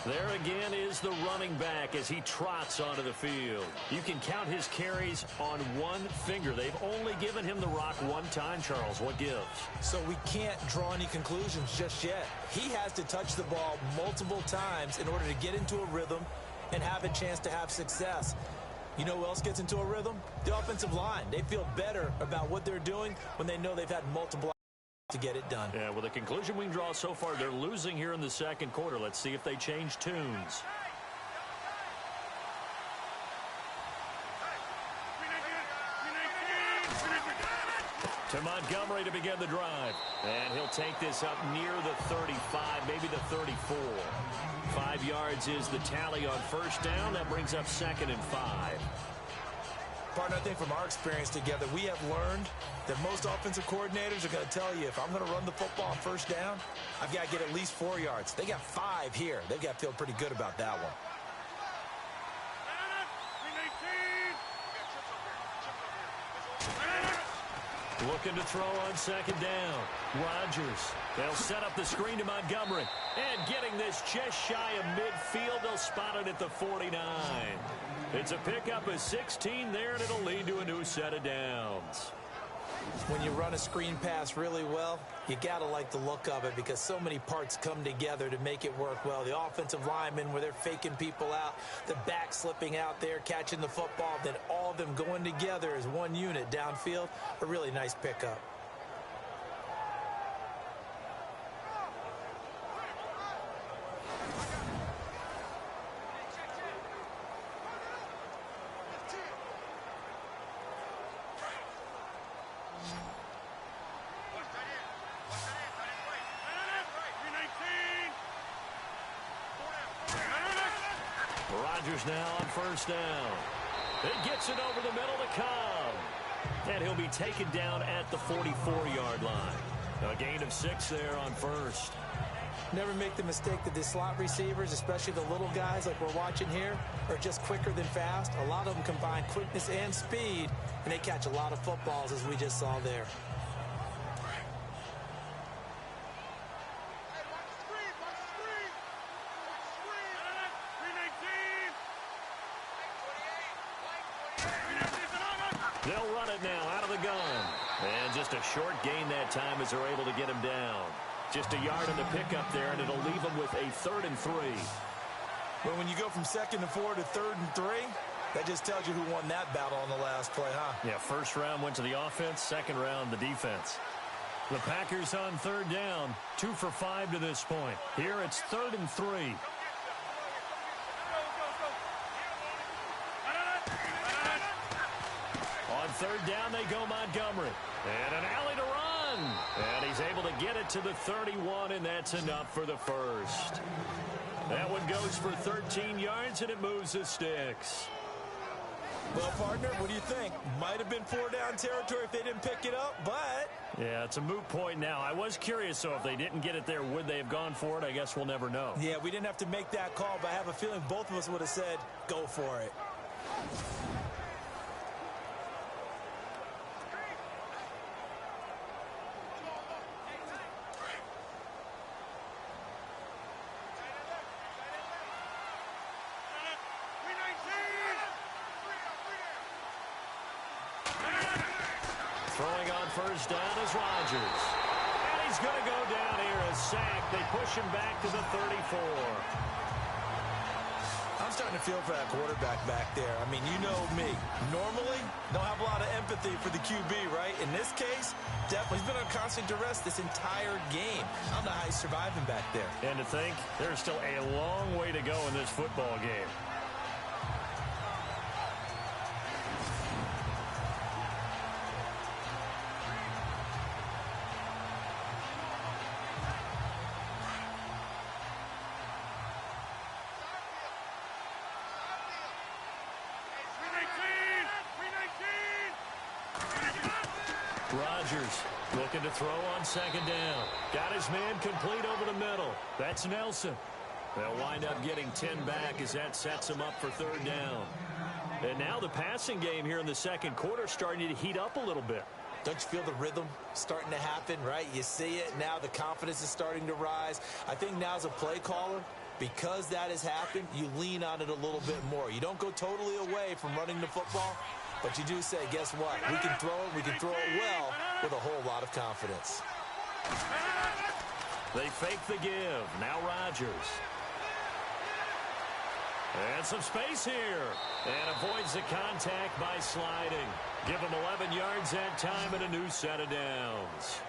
There again is the running back as he trots onto the field. You can count his carries on 1 finger. They've only given him the rock 1 time, Charles. What gives? So we can't draw any conclusions just yet. He has to touch the ball multiple times in order to get into a rhythm and have a chance to have success. You know who else gets into a rhythm? The offensive line. They feel better about what they're doing when they know they've had multiple to get it done. Yeah, well, the conclusion we can draw so far, they're losing here in the second quarter. Let's see if they change tunes. To Montgomery to begin the drive. And he'll take this up near the 35, maybe the 34. 5 yards is the tally on first down. That brings up 2nd and 5. Partner, I think from our experience together, we have learned that most offensive coordinators are going to tell you, if I'm going to run the football on first down, I've got to get at least 4 yards. They got 5 here. They've got to feel pretty good about that one. Looking to throw on second down. Rodgers. They'll set up the screen to Montgomery. And getting this just shy of midfield, they'll spot it at the 49. It's a pickup of 16 there, and it'll lead to a new set of downs. When you run a screen pass really well, you got to like the look of it because so many parts come together to make it work well. The offensive linemen, where they're faking people out, the back slipping out there, catching the football, then all of them going together as one unit downfield. A really nice pickup. Rodgers now on first down. It gets it over the middle to Cobb. And he'll be taken down at the 44-yard line. A gain of 6 there on first. Never make the mistake that the slot receivers, especially the little guys like we're watching here, are just quicker than fast. A lot of them combine quickness and speed, and they catch a lot of footballs, as we just saw there. They'll run it now out of the gun. And just a short gain that time as they're able to get him down. Just a yard in the pickup there, and it'll leave them with a 3rd and 3. But when you go from 2nd and 4 to 3rd and 3, that just tells you who won that battle on the last play, huh? Yeah, first round went to the offense, second round the defense. The Packers on 3rd down, 2 for 5 to this point. Here it's 3rd and 3. On 3rd down, they go Montgomery. And an alley to run. And he's able to get it to the 31, and that's enough for the first. That one goes for 13 yards, and it moves the sticks. Well, partner, what do you think? Might have been 4-down territory if they didn't pick it up, but... Yeah, it's a moot point now. I was curious, so if they didn't get it there, would they have gone for it? I guess we'll never know. Yeah, we didn't have to make that call, but I have a feeling both of us would have said, go for it. Throwing on first down is Rodgers. And he's going to go down here, a sack. They push him back to the 34. I'm starting to feel for that quarterback back there. I mean, you know me. Normally, don't have a lot of empathy for the QB, right? In this case, definitely. He's been under constant duress this entire game. I don't know how he's surviving back there. And to think, there's still a long way to go in this football game. Rodgers looking to throw on 2nd down. Got his man complete over the middle. That's Nelson. They'll wind up getting 10 back as that sets them up for 3rd down. And now the passing game here in the second quarter starting to heat up a little bit. Don't you feel the rhythm starting to happen, right? You see it now. The confidence is starting to rise. I think now as a play caller, because that has happened, you lean on it a little bit more. You don't go totally away from running the football, but you do say, guess what? We can throw it. We can throw it well with a whole lot of confidence. They fake the give. Now Rodgers. And some space here. And avoids the contact by sliding. Give him 11 yards that time and a new set of downs.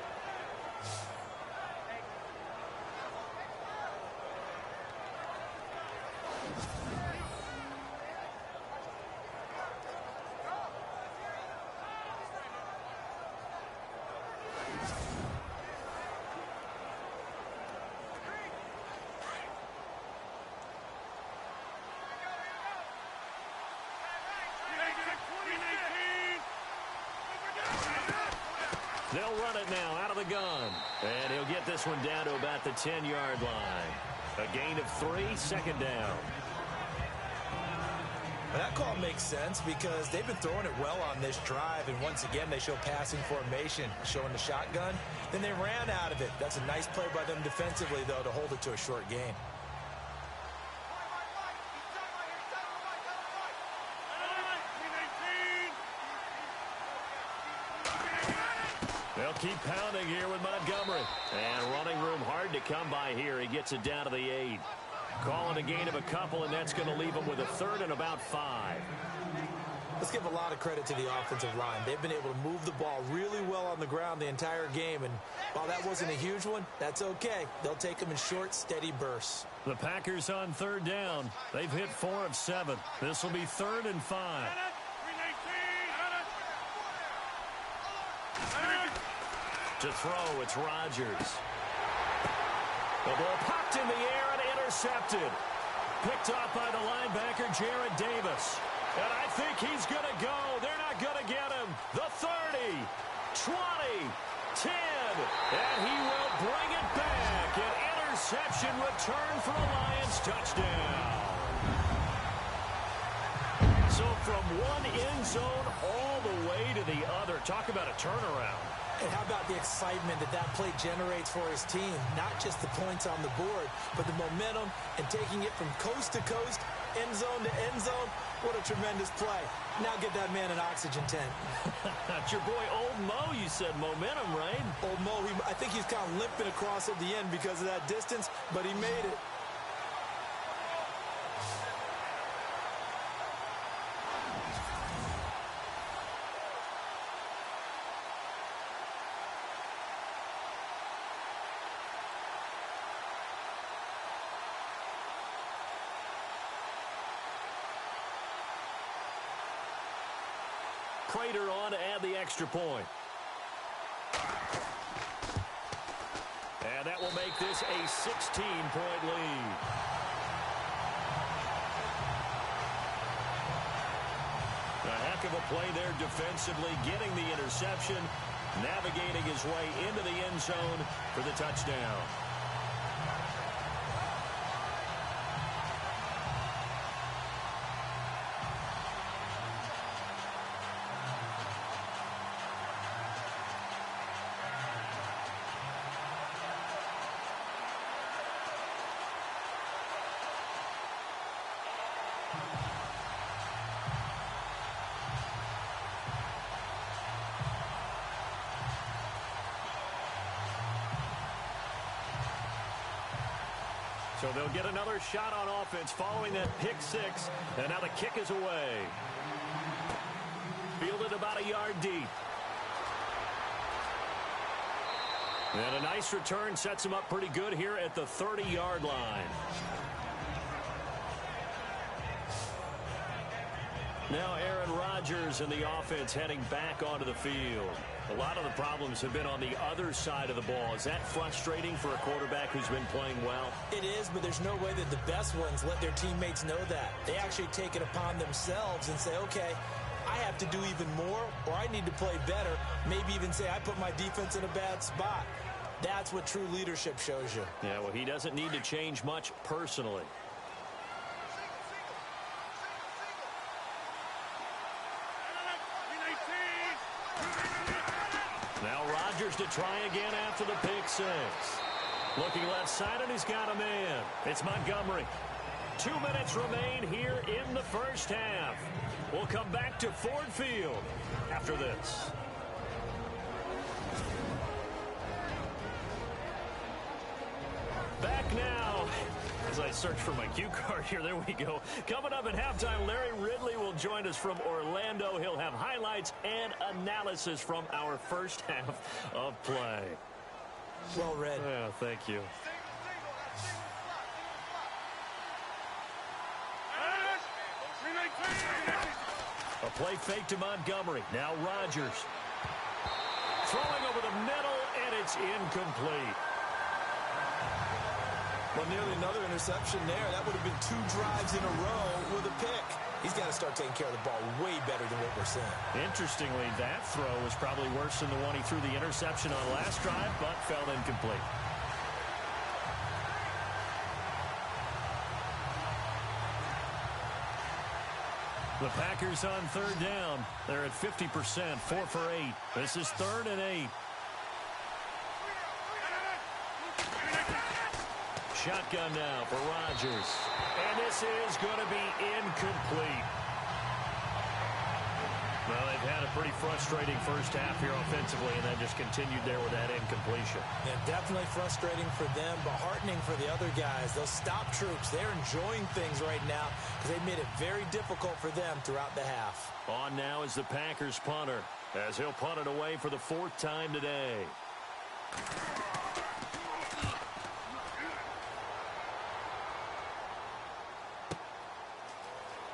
They'll run it now out of the gun. And he'll get this one down to about the 10-yard line. A gain of 3, 2nd down. That call makes sense because they've been throwing it well on this drive. And once again, they show passing formation, showing the shotgun. Then they ran out of it. That's a nice play by them defensively, though, to hold it to a short gain. They'll keep pounding here with Montgomery. And running room hard to come by here. He gets it down to the 8. Calling a gain of a couple, and that's going to leave him with a third and about 5. Let's give a lot of credit to the offensive line. They've been able to move the ball really well on the ground the entire game, and while that wasn't a huge one, that's okay. They'll take them in short, steady bursts. The Packers on third down. They've hit 4 of 7. This will be 3rd and 5. To throw, it's Rodgers. The ball popped in the air and intercepted. Picked off by the linebacker, Jared Davis. And I think he's going to go. They're not going to get him. The 30, 20, 10. And he will bring it back. An interception return for a Lions touchdown. So from one end zone all the way to the other. Talk about a turnaround. And how about the excitement that that play generates for his team? Not just the points on the board, but the momentum and taking it from coast to coast, end zone to end zone. What a tremendous play. Now get that man an oxygen tank. That's your boy Old Mo, you said. Momentum, right? Old Mo, I think he's kind of limping across at the end because of that distance, but he made it. Prater on to add the extra point. And that will make this a 16-point lead. A heck of a play there defensively, getting the interception, navigating his way into the end zone for the touchdown. So they'll get another shot on offense following that pick 6. And now the kick is away. Fielded about a yard deep. And a nice return sets him up pretty good here at the 30-yard line. Now Aaron Rodgers and the offense heading back onto the field. A lot of the problems have been on the other side of the ball. Is that frustrating for a quarterback who's been playing well? It is, but there's no way that the best ones let their teammates know that. They actually take it upon themselves and say, okay, I have to do even more, or I need to play better. Maybe even say I put my defense in a bad spot. That's what true leadership shows you. Yeah, well, he doesn't need to change much personally. Now Rodgers to try again after the pick 6. Looking left side, and he's got a man. It's Montgomery. 2 minutes remain here in the first half. We'll come back to Ford Field after this. Back now. As I search for my cue card here, there we go. Coming up at halftime, Larry Ridley will join us from Orlando. He'll have highlights and analysis from our first half of play. Well read. Yeah, thank you. A play fake to Montgomery. Now Rodgers. Throwing over the middle, and it's incomplete. Well, nearly another interception there. That would have been 2 drives in a row with a pick. He's got to start taking care of the ball way better than what we're seeing. Interestingly, that throw was probably worse than the one he threw the interception on last drive, but fell incomplete. The Packers on third down. They're at 50%, 4 for 8. This is 3rd and 8. Shotgun now for Rodgers. And this is going to be incomplete. Well, they've had a pretty frustrating first half here offensively, and then just continued there with that incompletion. Yeah, definitely frustrating for them, but heartening for the other guys. Those stop troops, they're enjoying things right now because they made it very difficult for them throughout the half. On now is the Packers punter, as he'll punt it away for the 4th time today.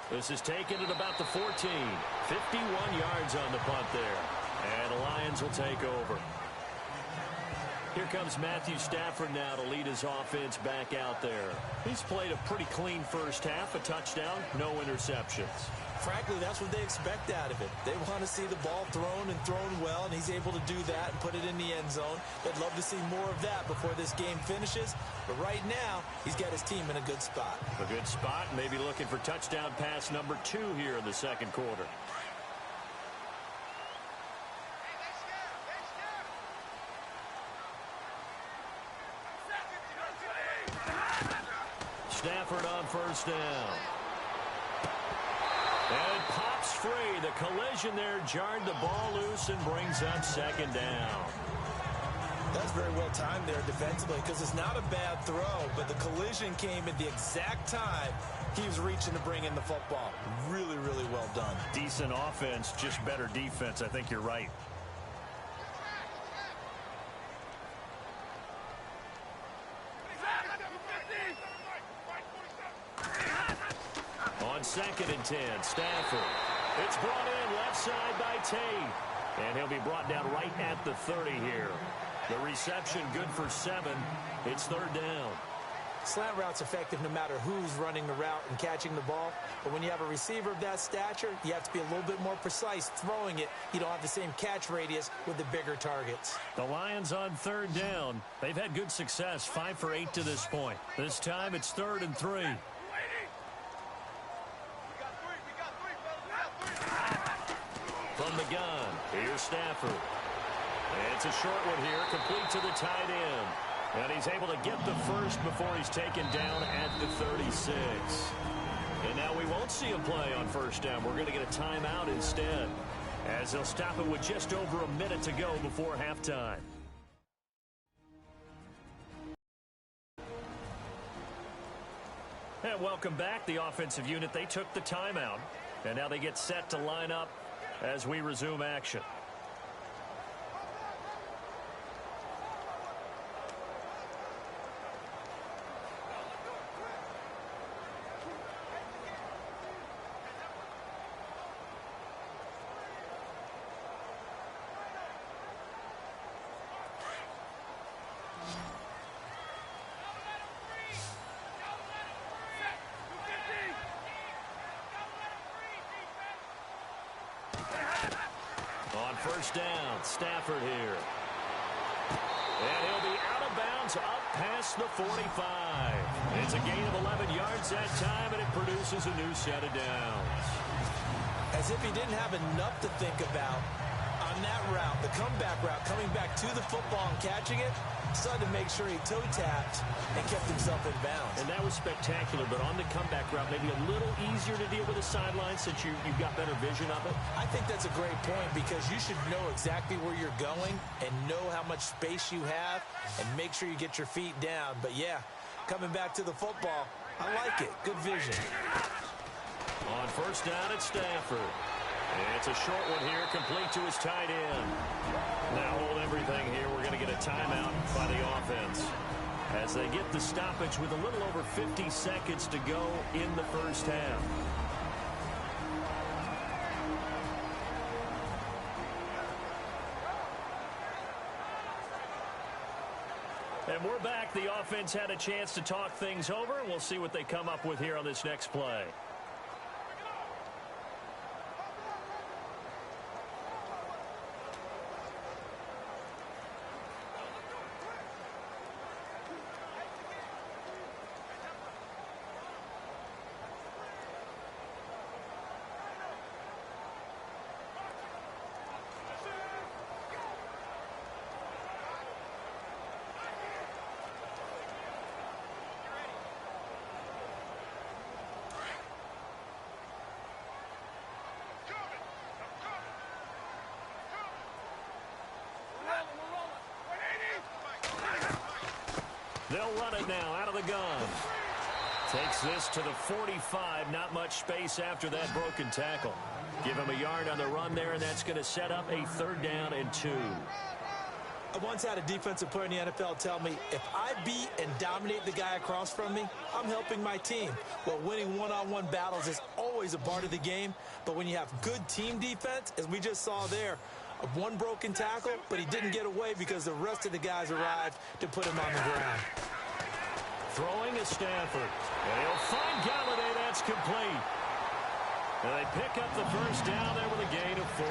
This is taken at about the 14. 51 yards on the punt there. And the Lions will take over. Here comes Matthew Stafford now to lead his offense back out there. He's played a pretty clean first half, a touchdown, no interceptions. Frankly, that's what they expect out of it. They want to see the ball thrown and thrown well, and he's able to do that and put it in the end zone. They'd love to see more of that before this game finishes. But right now, he's got his team in a good spot. A good spot, maybe looking for touchdown pass number 2 here in the second quarter. Stafford on first down. And it pops free. The collision there jarred the ball loose and brings up second down. That's very well timed there defensively because it's not a bad throw, but the collision came at the exact time he was reaching to bring in the football. Really, really well done. Decent offense, just better defense. I think you're right. On 2nd and 10, Stafford. It's brought in left side by Tate. And he'll be brought down right at the 30 here. The reception good for 7. It's 3rd down. Slant route's effective no matter who's running the route and catching the ball. But when you have a receiver of that stature, you have to be a little bit more precise throwing it. You don't have the same catch radius with the bigger targets. The Lions on 3rd down. They've had good success, 5 for 8 to this point. This time it's 3rd and 3. From the gun, here's Stafford. And it's a short one here, complete to the tight end. And he's able to get the first before he's taken down at the 36. And now we won't see him play on first down. We're going to get a timeout instead, as they'll stop it with just over a minute to go before halftime. And welcome back. The offensive unit, they took the timeout. And now they get set to line up as we resume action. On first down, Stafford here. And he'll be out of bounds up past the 45. It's a gain of 11 yards that time, and it produces a new set of downs. As if he didn't have enough to think about on that route, the comeback route, coming back to the football and catching it, decided to make sure he toe-tapped and kept himself in bounds. And that was spectacular, but on the comeback route, maybe a little easier to deal with the sideline since you've got better vision of it. I think that's a great point because you should know exactly where you're going and know how much space you have and make sure you get your feet down. But, yeah, coming back to the football, I like it. Good vision. On first down, it's Stafford. It's a short one here, complete to his tight end. Now hold everything here. We're going to get a timeout by the offense as they get the stoppage with a little over 50 seconds to go in the first half. And we're back. The offense had a chance to talk things over, and we'll see what they come up with here on this next play. They'll run it now out of the gun. Takes this to the 45. Not much space after that broken tackle. Give him a yard on the run there, and that's going to set up a 3rd down and 2. I once had a defensive player in the NFL tell me, if I beat and dominate the guy across from me, I'm helping my team. Well, winning one-on-one battles is always a part of the game, but when you have good team defense, as we just saw there, one broken tackle, but he didn't get away because the rest of the guys arrived to put him on the ground. Throwing is Stafford. And he'll find Galladay. That's complete. And they pick up the 1st down there with a gain of 4.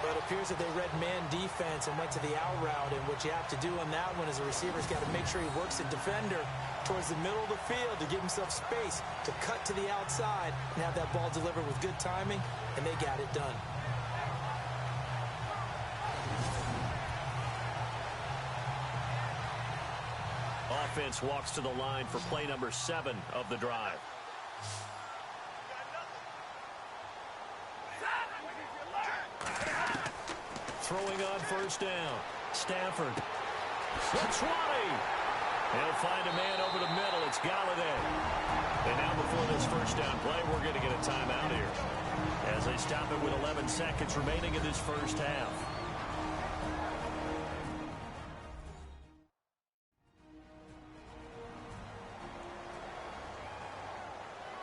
But it appears that they read man defense and went to the out route. And what you have to do on that one is the receiver's got to make sure he works the defender towards the middle of the field to give himself space to cut to the outside and have that ball delivered with good timing, and they got it done. Offense walks to the line for play number 7 of the drive. Throwing on 1st down. Stafford. The 20. He'll find a man over the middle. It's Galladay. And now before this 1st down play, we're going to get a timeout here, as they stop it with 11 seconds remaining in this 1st half.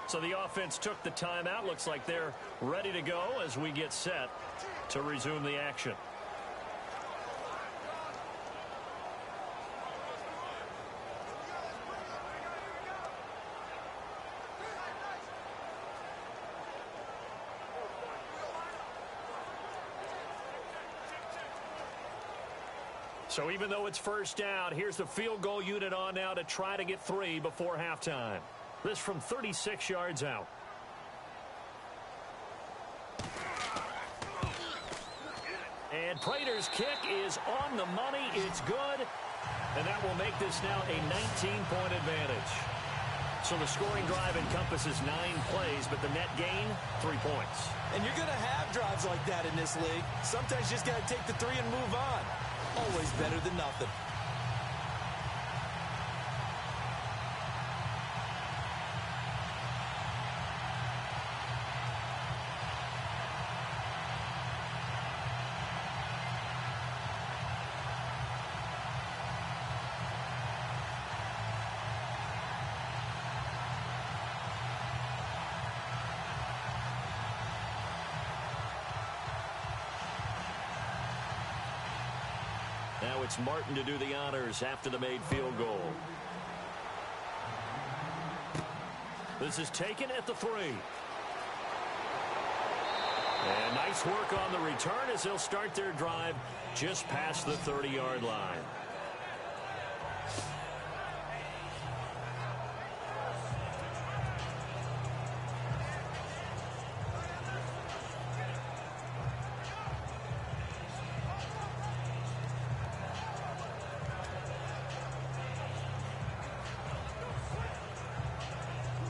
So the offense took the timeout. Looks like they're ready to go as we get set to resume the action. So even though it's 1st down, here's the field goal unit on now to try to get 3 before halftime. This from 36 yards out. And Prater's kick is on the money. It's good. And that will make this now a 19-point advantage. So the scoring drive encompasses 9 plays, but the net gain, 3 points. And you're going to have drives like that in this league. Sometimes you just got to take the 3 and move on. Always better than nothing. Now it's Martin to do the honors after the made field goal. This is taken at the 3. And nice work on the return as they'll start their drive just past the 30-yard line.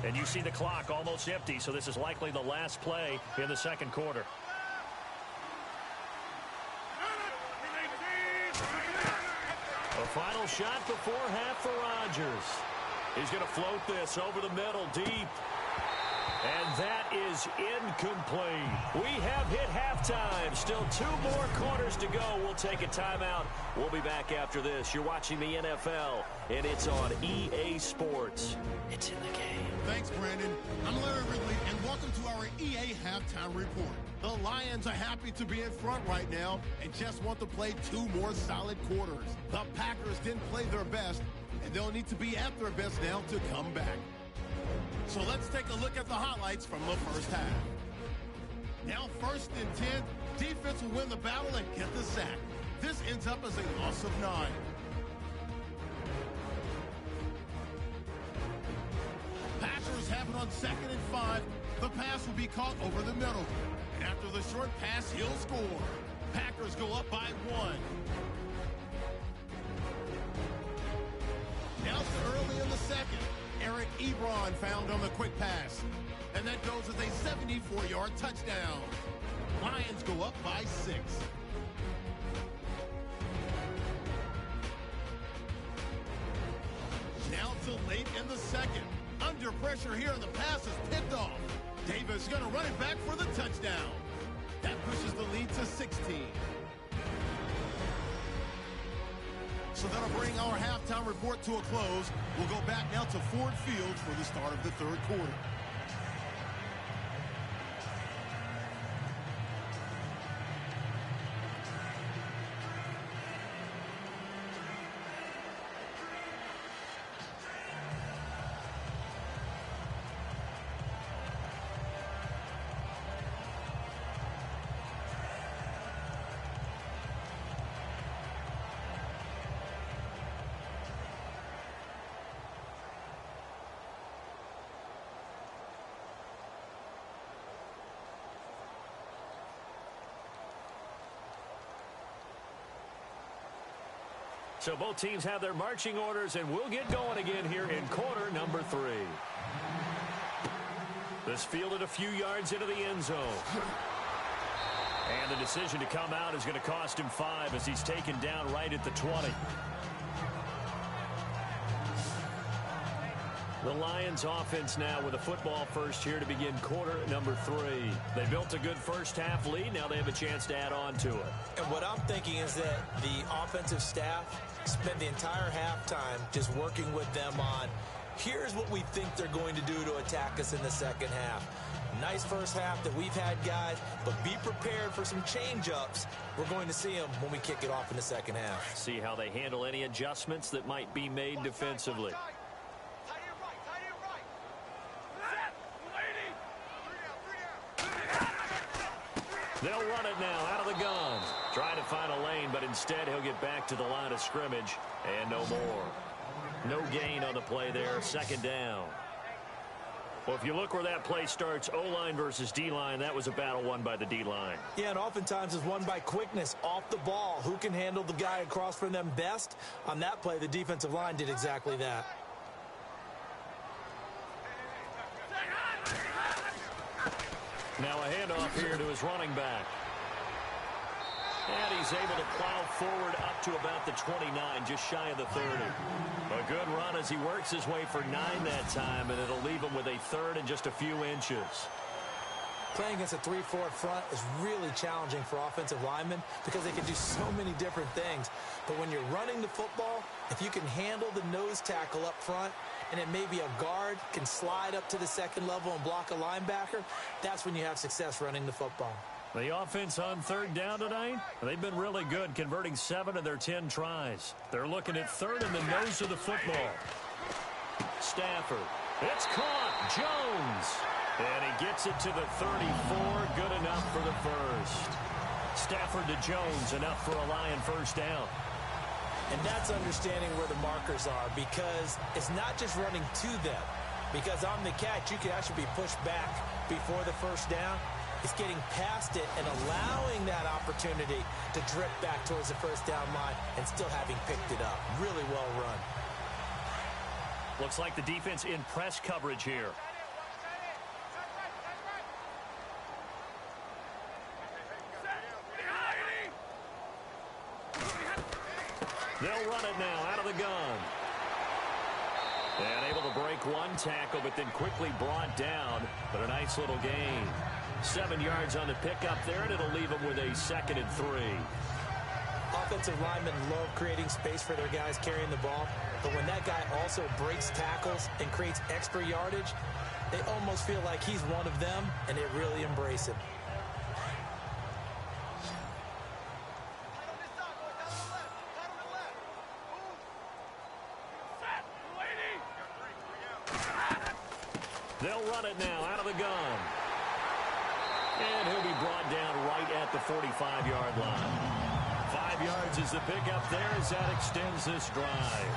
And you see the clock almost empty, so this is likely the last play in the 2nd quarter. A final shot before half for Rodgers. He's going to float this over the middle, deep. And that is incomplete. We have hit halftime. Still 2 more quarters to go. We'll take a timeout. We'll be back after this. You're watching the NFL, and it's on EA Sports. It's in the game. Thanks, Brandon. I'm Larry Ridley, and welcome to our EA Halftime Report. The Lions are happy to be in front right now and just want to play 2 more solid quarters. The Packers didn't play their best, and they'll need to be at their best now to come back. So let's take a look at the highlights from the 1st half. Now 1st and 10, defense will win the battle and get the sack. This ends up as a loss of 9. Packers have it on 2nd and 5. The pass will be caught over the middle. And after the short pass, he'll score. Packers go up by 1. Now to early in the 2nd. Eric Ebron found on the quick pass. And that goes as a 74-yard touchdown. Lions go up by 6. until late in the second. Under pressure here, the pass is picked off. Davis is going to run it back for the touchdown. That pushes the lead to 16. So that'll bring our halftime report to a close. We'll go back now to Ford Field for the start of the third quarter. So both teams have their marching orders, and we'll get going again here in quarter number 3. This fielded a few yards into the end zone. And the decision to come out is going to cost him 5 as he's taken down right at the 20. The Lions offense now with a football first here to begin quarter number 3. They built a good first half lead. Now they have a chance to add on to it. And what I'm thinking is that the offensive staff spent the entire halftime just working with them on, here's what we think they're going to do to attack us in the second half. Nice first half that we've had, guys, but be prepared for some change-ups. We're going to see them when we kick it off in the second half. See how they handle any adjustments that might be made defensively. They'll run it now out of the gun. Trying to find a lane, but instead he'll get back to the line of scrimmage. And no more. No gain on the play there. Second down. Well, if you look where that play starts, O-line versus D-line, that was a battle won by the D-line. Yeah, and oftentimes it's won by quickness off the ball. Who can handle the guy across from them best? On that play, the defensive line did exactly that. Now a handoff here to his running back. And he's able to plow forward up to about the 29, just shy of the 30. A good run as he works his way for 9 that time, and it'll leave him with a third and just a few inches. Playing against a 3-4 front is really challenging for offensive linemen because they can do so many different things. But when you're running the football, if you can handle the nose tackle up front, and it may be a guard can slide up to the second level and block a linebacker, that's when you have success running the football. The offense on third down tonight, they've been really good, converting 7 of their 10 tries. They're looking at third in the nose of the football. Stafford. It's caught. Jones. And he gets it to the 34. Good enough for the first. Stafford to Jones. Enough for a Lion first down. And that's understanding where the markers are, because it's not just running to them. Because on the catch, you can actually be pushed back before the first down. It's getting past it and allowing that opportunity to drip back towards the first down line and still having picked it up. Really well run. Looks like the defense in press coverage here. They'll run it now out of the gun. And able to break one tackle, but then quickly brought down. But a nice little gain. 7 yards on the pickup there, and it'll leave them with a 2nd and 3. Offensive linemen love creating space for their guys carrying the ball. But when that guy also breaks tackles and creates extra yardage, they almost feel like he's one of them, and they really embrace him. They'll run it now out of the gun. And he'll be brought down right at the 45-yard line. 5 yards is the pickup there as that extends this drive.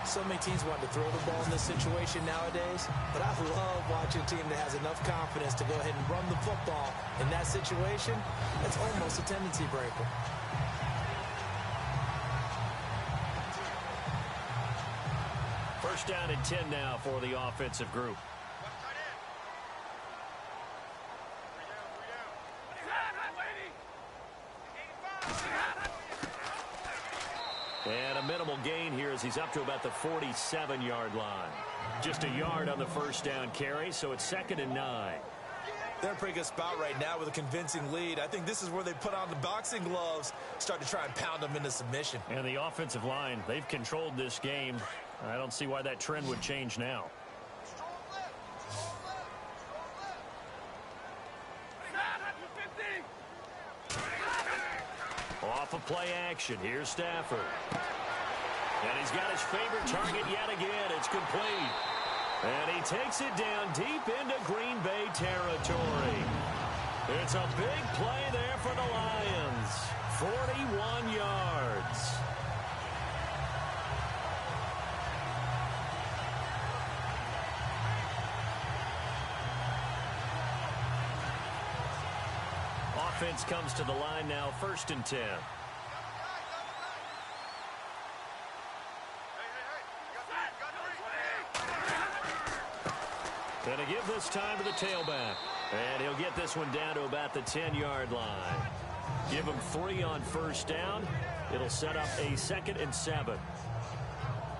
So many teams want to throw the ball in this situation nowadays, but I love watching a team that has enough confidence to go ahead and run the football in that situation. That's almost a tendency breaker. First down and 10 now for the offensive group. And a minimal gain here as he's up to about the 47-yard line. Just a yard on the first down carry, so it's 2nd and 9. They're in a pretty good spot right now with a convincing lead. I think this is where they put on the boxing gloves, start to try and pound them into submission. And the offensive line, they've controlled this game. I don't see why that trend would change now. Off of play action. Here's Stafford. And he's got his favorite target yet again. It's complete. And he takes it down deep into Green Bay territory. It's a big play there for the Lions. 41 yards. Offense comes to the line now, 1st and 10. Going to give this time to the tailback. And he'll get this one down to about the 10-yard line. Give him 3 on first down. It'll set up a 2nd and 7.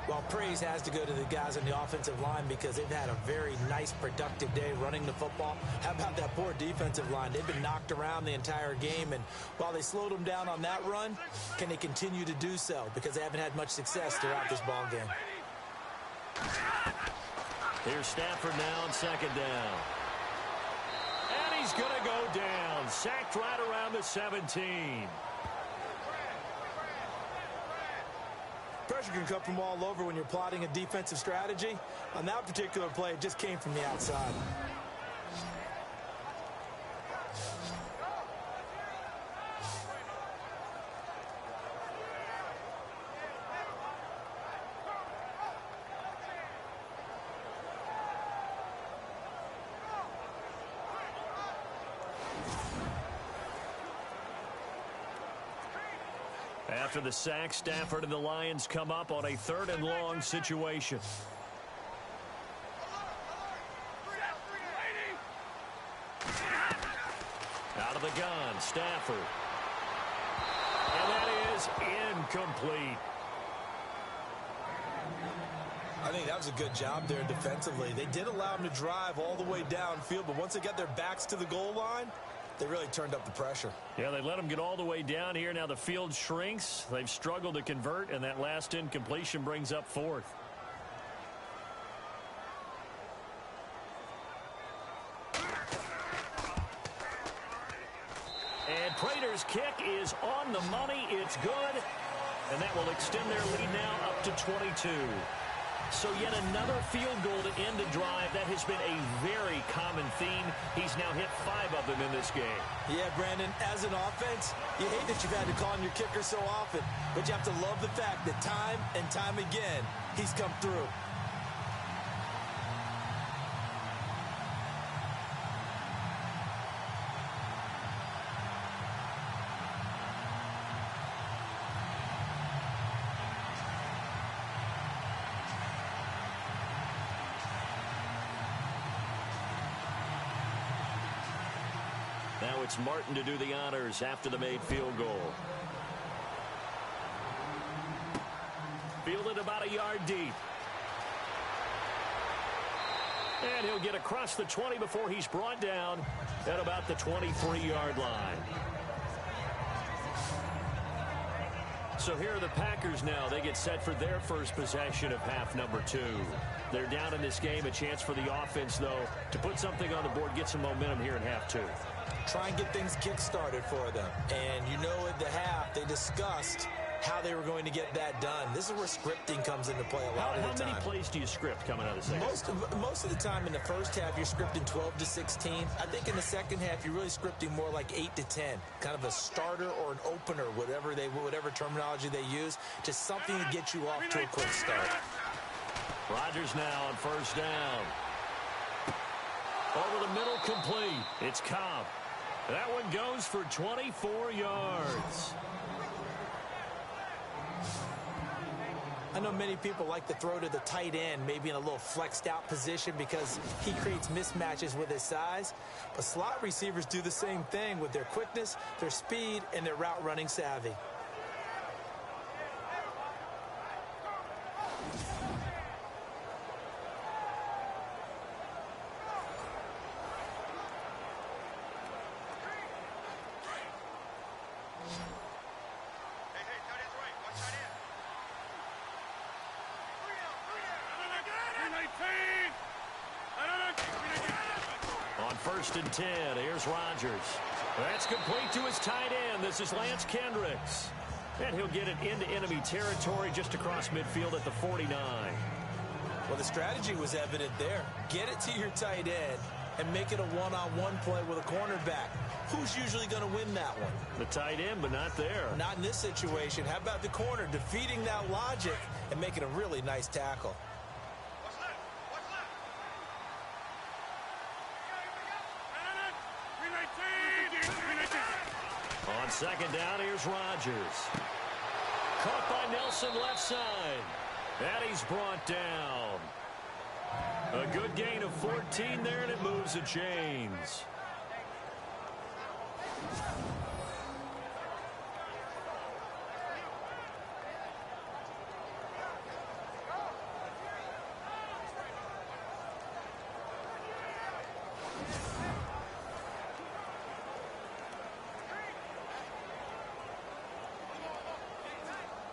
Well, praise has to go to the guys on the offensive line because they've had a very nice, productive day running the football. How about that poor defensive line? They've been knocked around the entire game, and while they slowed them down on that run, can they continue to do so? Because they haven't had much success throughout this ball game. Here's Stafford now on 2nd down. And he's going to go down. Sacked right around the 17. Pressure can come from all over when you're plotting a defensive strategy. On that particular play, it just came from the outside. After the sack, Stafford and the Lions come up on a 3rd and long situation. Out of the gun, Stafford. And that is incomplete. I think that was a good job there defensively. They did allow them to drive all the way downfield, but once they got their backs to the goal line, they really turned up the pressure. Yeah, they let them get all the way down here. Now the field shrinks. They've struggled to convert, and that last incompletion brings up 4th. And Prater's kick is on the money. It's good. And that will extend their lead now up to 22. So yet another field goal to end a drive. That has been a very common theme. He's now hit 5 of them in this game. Yeah, Brandon, as an offense, you hate that you've had to call on your kicker so often, but you have to love the fact that time and time again, he's come through. Now it's Martin to do the honors after the made field goal. Fielded about a yard deep. And he'll get across the 20 before he's brought down at about the 23-yard line. So here are the Packers now. They get set for their first possession of half number 2. They're down in this game. A chance for the offense, though, to put something on the board, get some momentum here in half 2. Try and get things kick-started for them. And you know at the half, they discussed how they were going to get that done. This is where scripting comes into play a lot of the time. How many plays do you script coming out of the second? Most of the time in the first half, you're scripting 12 to 16. I think in the second half, you're really scripting more like 8 to 10. Kind of a starter or an opener, whatever terminology they use, just something to get you off to a quick start. Rodgers now on first down. Over the middle, complete. It's Cobb. That one goes for 24 yards. I know many people like to throw to the tight end, maybe in a little flexed out position because he creates mismatches with his size. But slot receivers do the same thing with their quickness, their speed, and their route running savvy. 1st and 10. Here's Rodgers. That's complete to his tight end. This is Lance Kendricks. And he'll get it into enemy territory just across midfield at the 49. Well, the strategy was evident there. Get it to your tight end and make it a one-on-one play with a cornerback. Who's usually going to win that one? The tight end, but not there. Not in this situation. How about the corner defeating that logic and making a really nice tackle? On 2nd down, here's Rodgers. Caught by Nelson left side. And he's brought down. A good gain of 14 there, and it moves the chains.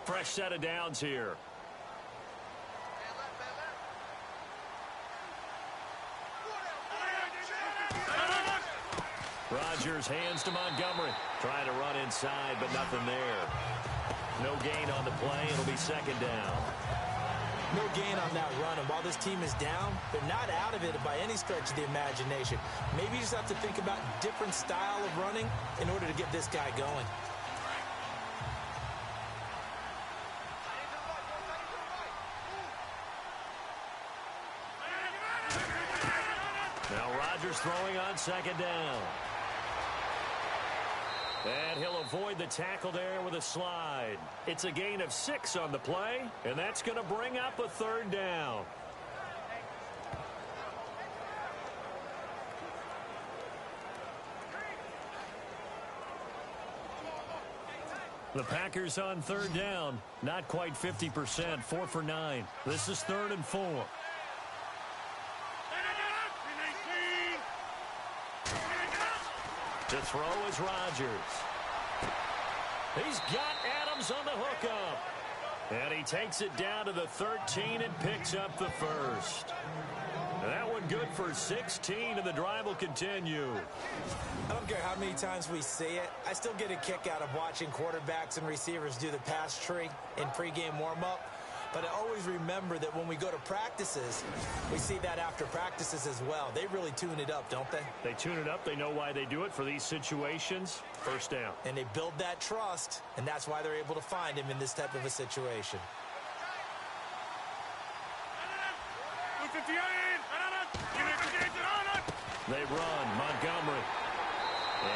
Fresh set of downs here. Rodgers hands to Montgomery. Trying to run inside, but nothing there. No gain on the play. It'll be 2nd down. No gain on that run, and while this team is down, they're not out of it by any stretch of the imagination. Maybe you just have to think about different style of running in order to get this guy going. Now Rodgers throwing on 2nd down. And he'll avoid the tackle there with a slide. It's a gain of 6 on the play, and that's going to bring up a 3rd down. The Packers on 3rd down. Not quite 50%, 4 for 9. This is 3rd and 4. To throw is Rodgers. He's got Adams on the hookup. And he takes it down to the 13 and picks up the 1st. That one good for 16, and the drive will continue. I don't care how many times we see it. I still get a kick out of watching quarterbacks and receivers do the pass tree in pregame warm-up. But I always remember that when we go to practices, we see that after practices as well. They really tune it up, don't they? They tune it up. They know why they do it for these situations. 1st down. And they build that trust, and that's why they're able to find him in this type of a situation. They run. Montgomery.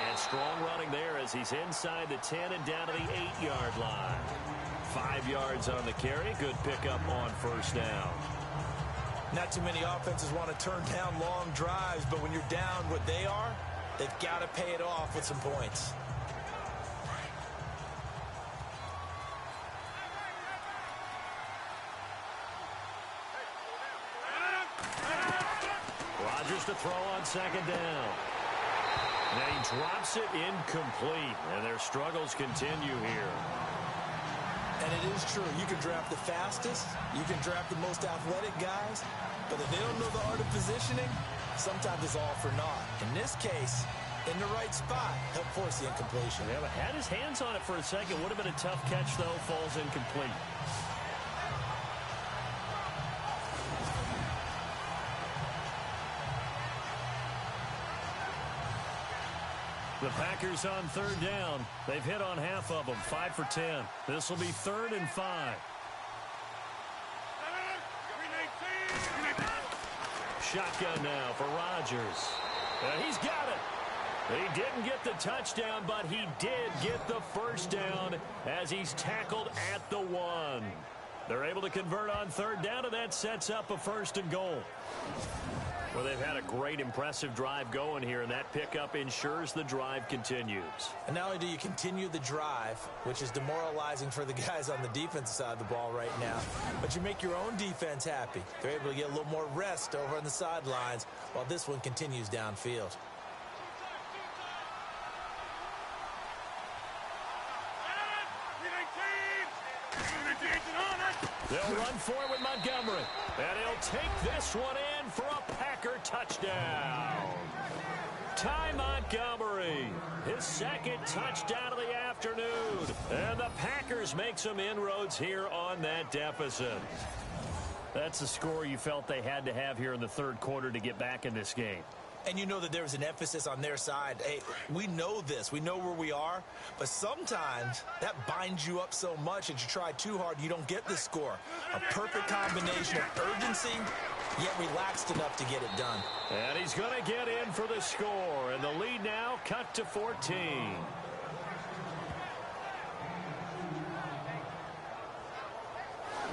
And strong running there as he's inside the 10 and down to the 8-yard line. 5 yards on the carry. Good pickup on 1st down. Not too many offenses want to turn down long drives, but when you're down what they are, they've got to pay it off with some points. Rodgers to throw on 2nd down. And he drops it incomplete, and their struggles continue here. And it is true. You can draft the fastest. You can draft the most athletic guys. But if they don't know the art of positioning, sometimes it's all for naught. In this case, in the right spot, helped force the incompletion. Yeah, but had his hands on it for a second. Would have been a tough catch, though. Falls incomplete. The Packers on 3rd down. They've hit on half of them, 5 for 10. This will be 3rd and 5. Shotgun now for Rodgers. He's got it. He didn't get the touchdown, but he did get the 1st down as he's tackled at the 1. They're able to convert on 3rd down, and that sets up a 1st and goal. Well, they've had a great, impressive drive going here, and that pickup ensures the drive continues. And not only do you continue the drive, which is demoralizing for the guys on the defensive side of the ball right now, but you make your own defense happy. They're able to get a little more rest over on the sidelines while this one continues downfield. They'll run for it with Montgomery. And he'll take this one in for a Packer touchdown. Ty Montgomery, his second touchdown of the afternoon. And the Packers make some inroads here on that deficit. That's the score you felt they had to have here in the third quarter to get back in this game. And you know that there was an emphasis on their side. Hey, we know this. We know where we are. But sometimes that binds you up so much that you try too hard, you don't get the score. A perfect combination of urgency, yet relaxed enough to get it done. And he's going to get in for the score. And the lead now cut to 14.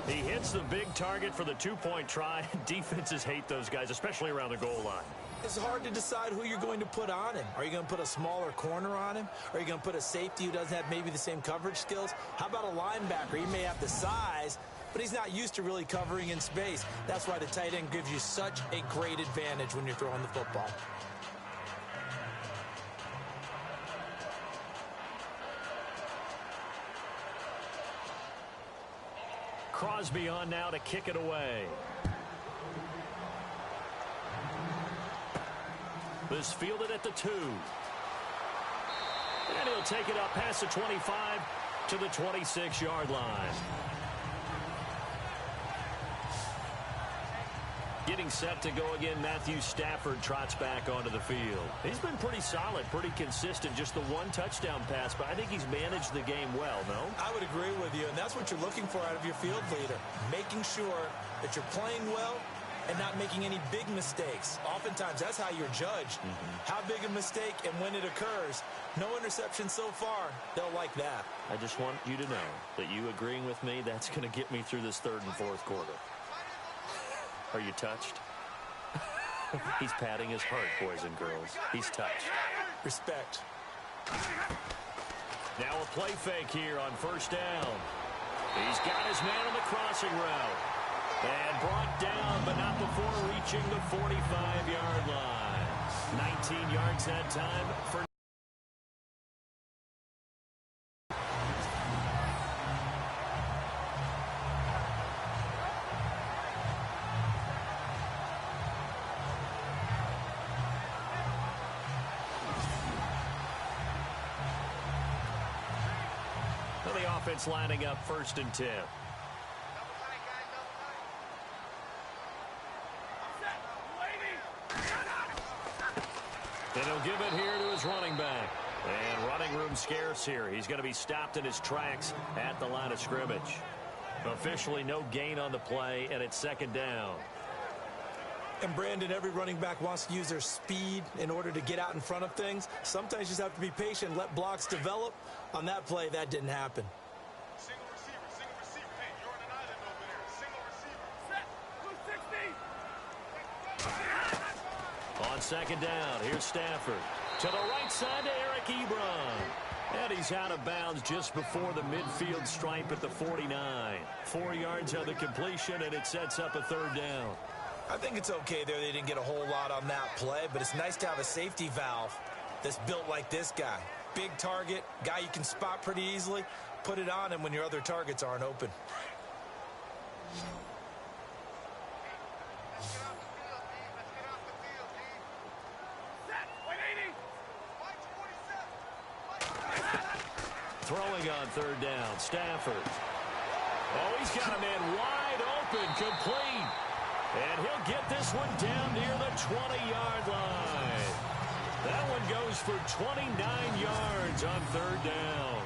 He hits the big target for the two-point try. Defenses hate those guys, especially around the goal line. It's hard to decide who you're going to put on him. Are you going to put a smaller corner on him? Are you going to put a safety who doesn't have maybe the same coverage skills? How about a linebacker? He may have the size, but he's not used to really covering in space. That's why the tight end gives you such a great advantage when you're throwing the football. Crosby on now to kick it away. This fielded at the 2. And he'll take it up past the 25 to the 26-yard line. Getting set to go again, Matthew Stafford trots back onto the field. He's been pretty solid, pretty consistent, just the one touchdown pass, but I think he's managed the game well, no? I would agree with you, and that's what you're looking for out of your field leader, making sure that you're playing well and not making any big mistakes. Oftentimes, that's how you're judged. How big a mistake and when it occurs. No interception so far. They'll like that. I just want you to know that you agreeing with me, that's going to get me through this third and fourth quarter. Are you touched? He's patting his heart, boys and girls. He's touched. Respect. Now a play fake here on first down. He's got his man on the crossing route. And brought down, but not before reaching the 45-yard line. 19 yards that time for... The offense lining up 1st and 10. And he'll give it here to his running back. And running room scarce here. He's going to be stopped in his tracks at the line of scrimmage. Officially no gain on the play, and it's 2nd down. And Brandon, every running back wants to use their speed in order to get out in front of things. Sometimes you just have to be patient, let blocks develop. On that play, that didn't happen. Single receiver. Hey, you're on an island over there. Single receiver. Set. 260. On 2nd down, here's Stafford. To the right side to Eric Ebron. And he's out of bounds just before the midfield stripe at the 49. 4 yards on the completion, and it sets up a 3rd down. I think it's okay there. They didn't get a whole lot on that play, but it's nice to have a safety valve that's built like this guy. Big target, guy you can spot pretty easily. Put it on him when your other targets aren't open. Throwing on 3rd down, Stafford. Oh, he's got a man wide open, complete. And he'll get this one down near the 20-yard line. That one goes for 29 yards on 3rd down.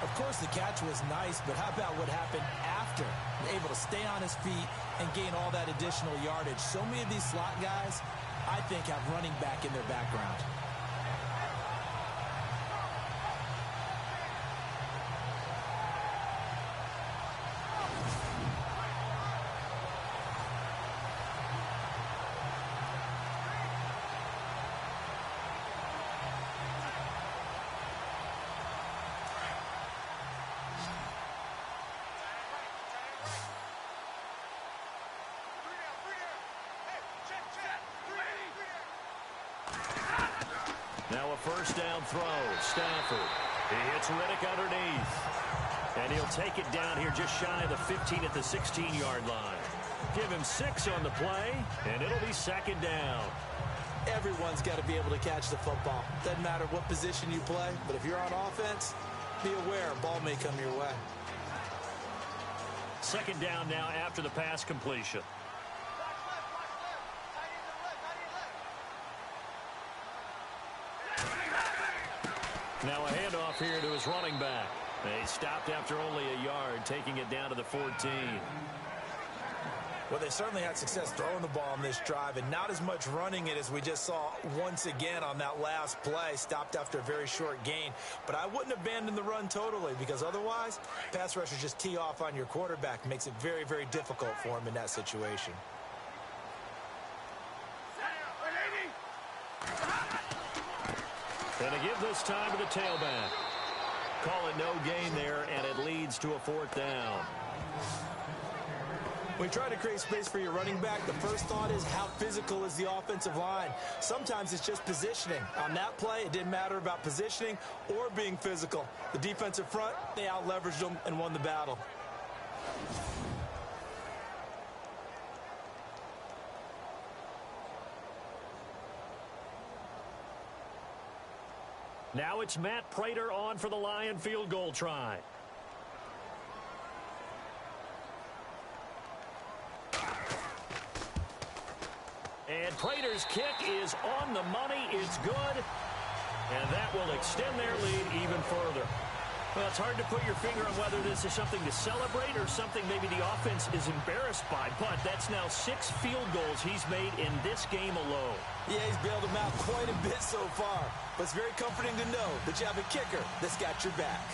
Of course, the catch was nice, but how about what happened after? Able to stay on his feet and gain all that additional yardage. So many of these slot guys, I think, have running back in their background. Now a 1st down throw. Stafford. He hits Riddick underneath. And he'll take it down here just shy of the 15 at the 16-yard line. Give him 6 on the play, and it'll be 2nd down. Everyone's got to be able to catch the football. Doesn't matter what position you play, but if you're on offense, be aware a ball may come your way. Second down now after the pass completion. Now a handoff here to his running back. He stopped after only a yard, taking it down to the 14. Well, they certainly had success throwing the ball on this drive, and not as much running it as we just saw once again on that last play. Stopped after a very short gain. But I wouldn't abandon the run totally, because otherwise, pass rushers just tee off on your quarterback. Makes it very, very difficult for him in that situation. And to give this time to the tailback. Call it no gain there, and it leads to a 4th down. When you try to create space for your running back, the first thought is how physical is the offensive line. Sometimes it's just positioning. On that play, it didn't matter about positioning or being physical. The defensive front, they out-leveraged them and won the battle. Now it's Matt Prater on for the Lion field goal try. And Prater's kick is on the money. It's good. And that will extend their lead even further. Well, it's hard to put your finger on whether this is something to celebrate or something maybe the offense is embarrassed by. But that's now 6 field goals he's made in this game alone. Yeah, he's bailed them out quite a bit so far. But it's very comforting to know that you have a kicker that's got your back.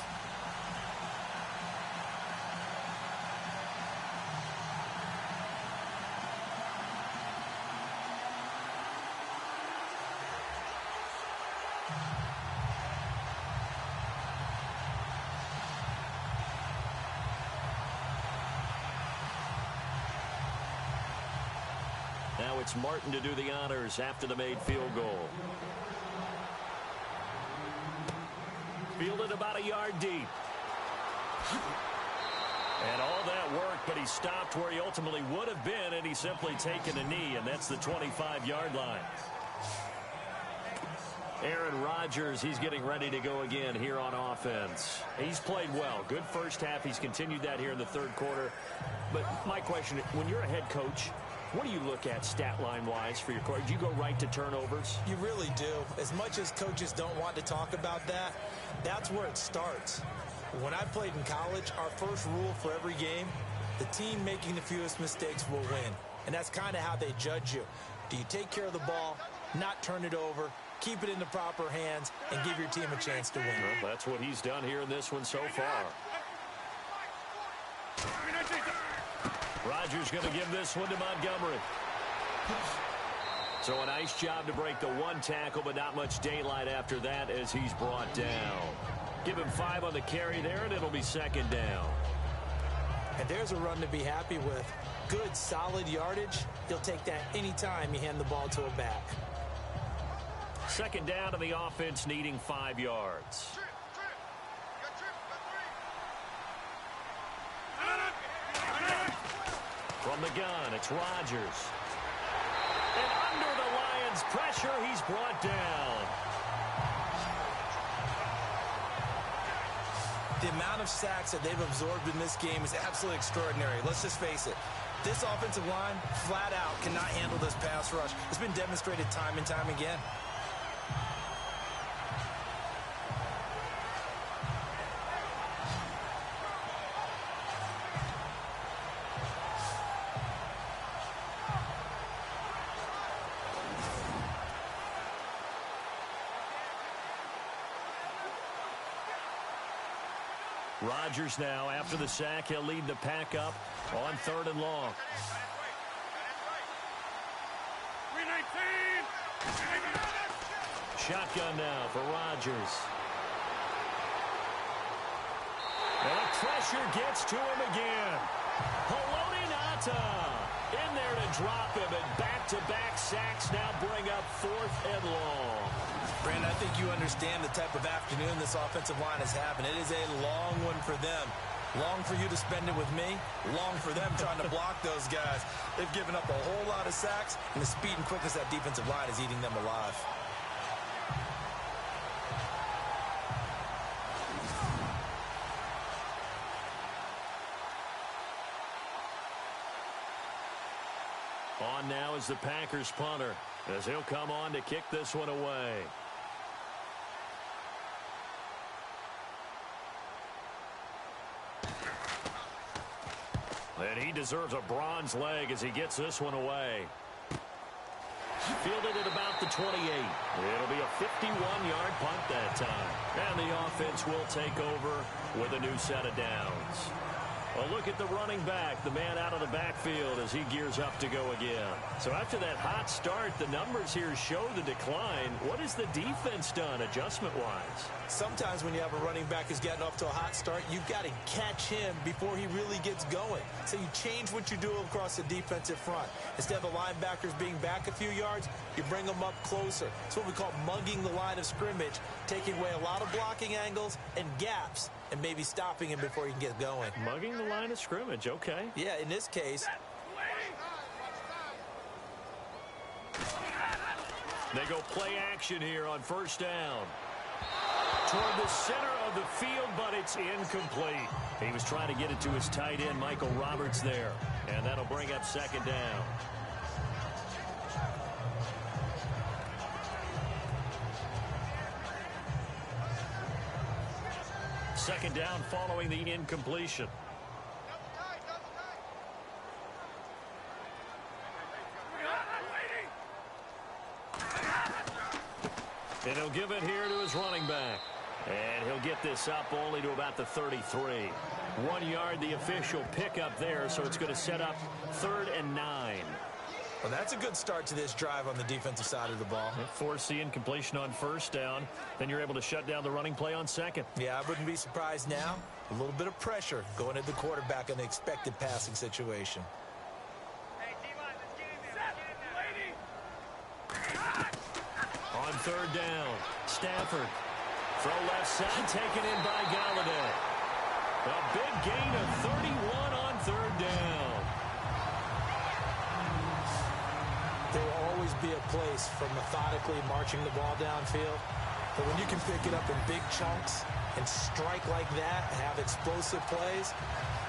Now it's Martin to do the honors after the made field goal. Fielded about a yard deep. And all that work, but he stopped where he ultimately would have been, and he's simply taken a knee, and that's the 25-yard line. Aaron Rodgers, he's getting ready to go again here on offense. He's played well. Good first half. He's continued that here in the third quarter. But my question, when you're a head coach, what do you look at stat line-wise for your coach? Do you go right to turnovers? You really do. As much as coaches don't want to talk about that, that's where it starts. When I played in college, our first rule for every game, the team making the fewest mistakes will win. And that's kind of how they judge you. Do you take care of the ball, not turn it over, keep it in the proper hands, and give your team a chance to win? Well, that's what he's done here in this one so far. Rodgers going to give this one to Montgomery. So a nice job to break the one tackle, but not much daylight after that as he's brought down. Give him 5 on the carry there, and it'll be second down. And there's a run to be happy with. Good, solid yardage. He'll take that anytime you hand the ball to a back. Second down, and the offense needing 5 yards. From the gun, it's Rodgers. And under the Lions' pressure, he's brought down. The amount of sacks that they've absorbed in this game is absolutely extraordinary. Let's just face it. This offensive line, flat out, cannot handle this pass rush. It's been demonstrated time and time again. Rodgers now, after the sack, he'll lead the pack up on 3rd and long. Shotgun now for Rodgers. And pressure gets to him again. Haloti Ngata in there to drop him, and back-to-back sacks now bring up 4th and long. Brandon, I think you understand the type of afternoon this offensive line is having. It is a long one for them. Long for you to spend it with me. Long for them trying to block those guys. They've given up a whole lot of sacks, and the speed and quickness of that defensive line is eating them alive. On now is the Packers punter, as he'll come on to kick this one away. And he deserves a bronze leg as he gets this one away. Fielded at about the 28. It'll be a 51-yard punt that time. And the offense will take over with a new set of downs. A look at the running back, the man out of the backfield as he gears up to go again. So after that hot start, the numbers here show the decline. What has the defense done adjustment-wise? Sometimes when you have a running back who's getting off to a hot start, you've got to catch him before he really gets going. So you change what you do across the defensive front. Instead of the linebackers being back a few yards, you bring them up closer. It's what we call mugging the line of scrimmage, taking away a lot of blocking angles and gaps, and maybe stopping him before he can get going. Mugging the line of scrimmage, okay. Yeah, in this case. They go play action here on first down. Toward the center of the field, but it's incomplete. He was trying to get it to his tight end, Michael Roberts, there. And that'll bring up second down. Second down following the incompletion. And he'll give it here to his running back. And he'll get this up only to about the 33. 1 yard, the official pickup there, so it's going to set up 3rd and 9. Well, that's a good start to this drive on the defensive side of the ball. Force the incompletion on first down. Then you're able to shut down the running play on second. Yeah, I wouldn't be surprised now. A little bit of pressure going at the quarterback in the expected passing situation. On third down, Stafford. Throw left side, taken in by Galladay. A big gain of 31 on third down. There will always be a place for methodically marching the ball downfield. But when you can pick it up in big chunks and strike like that, have explosive plays,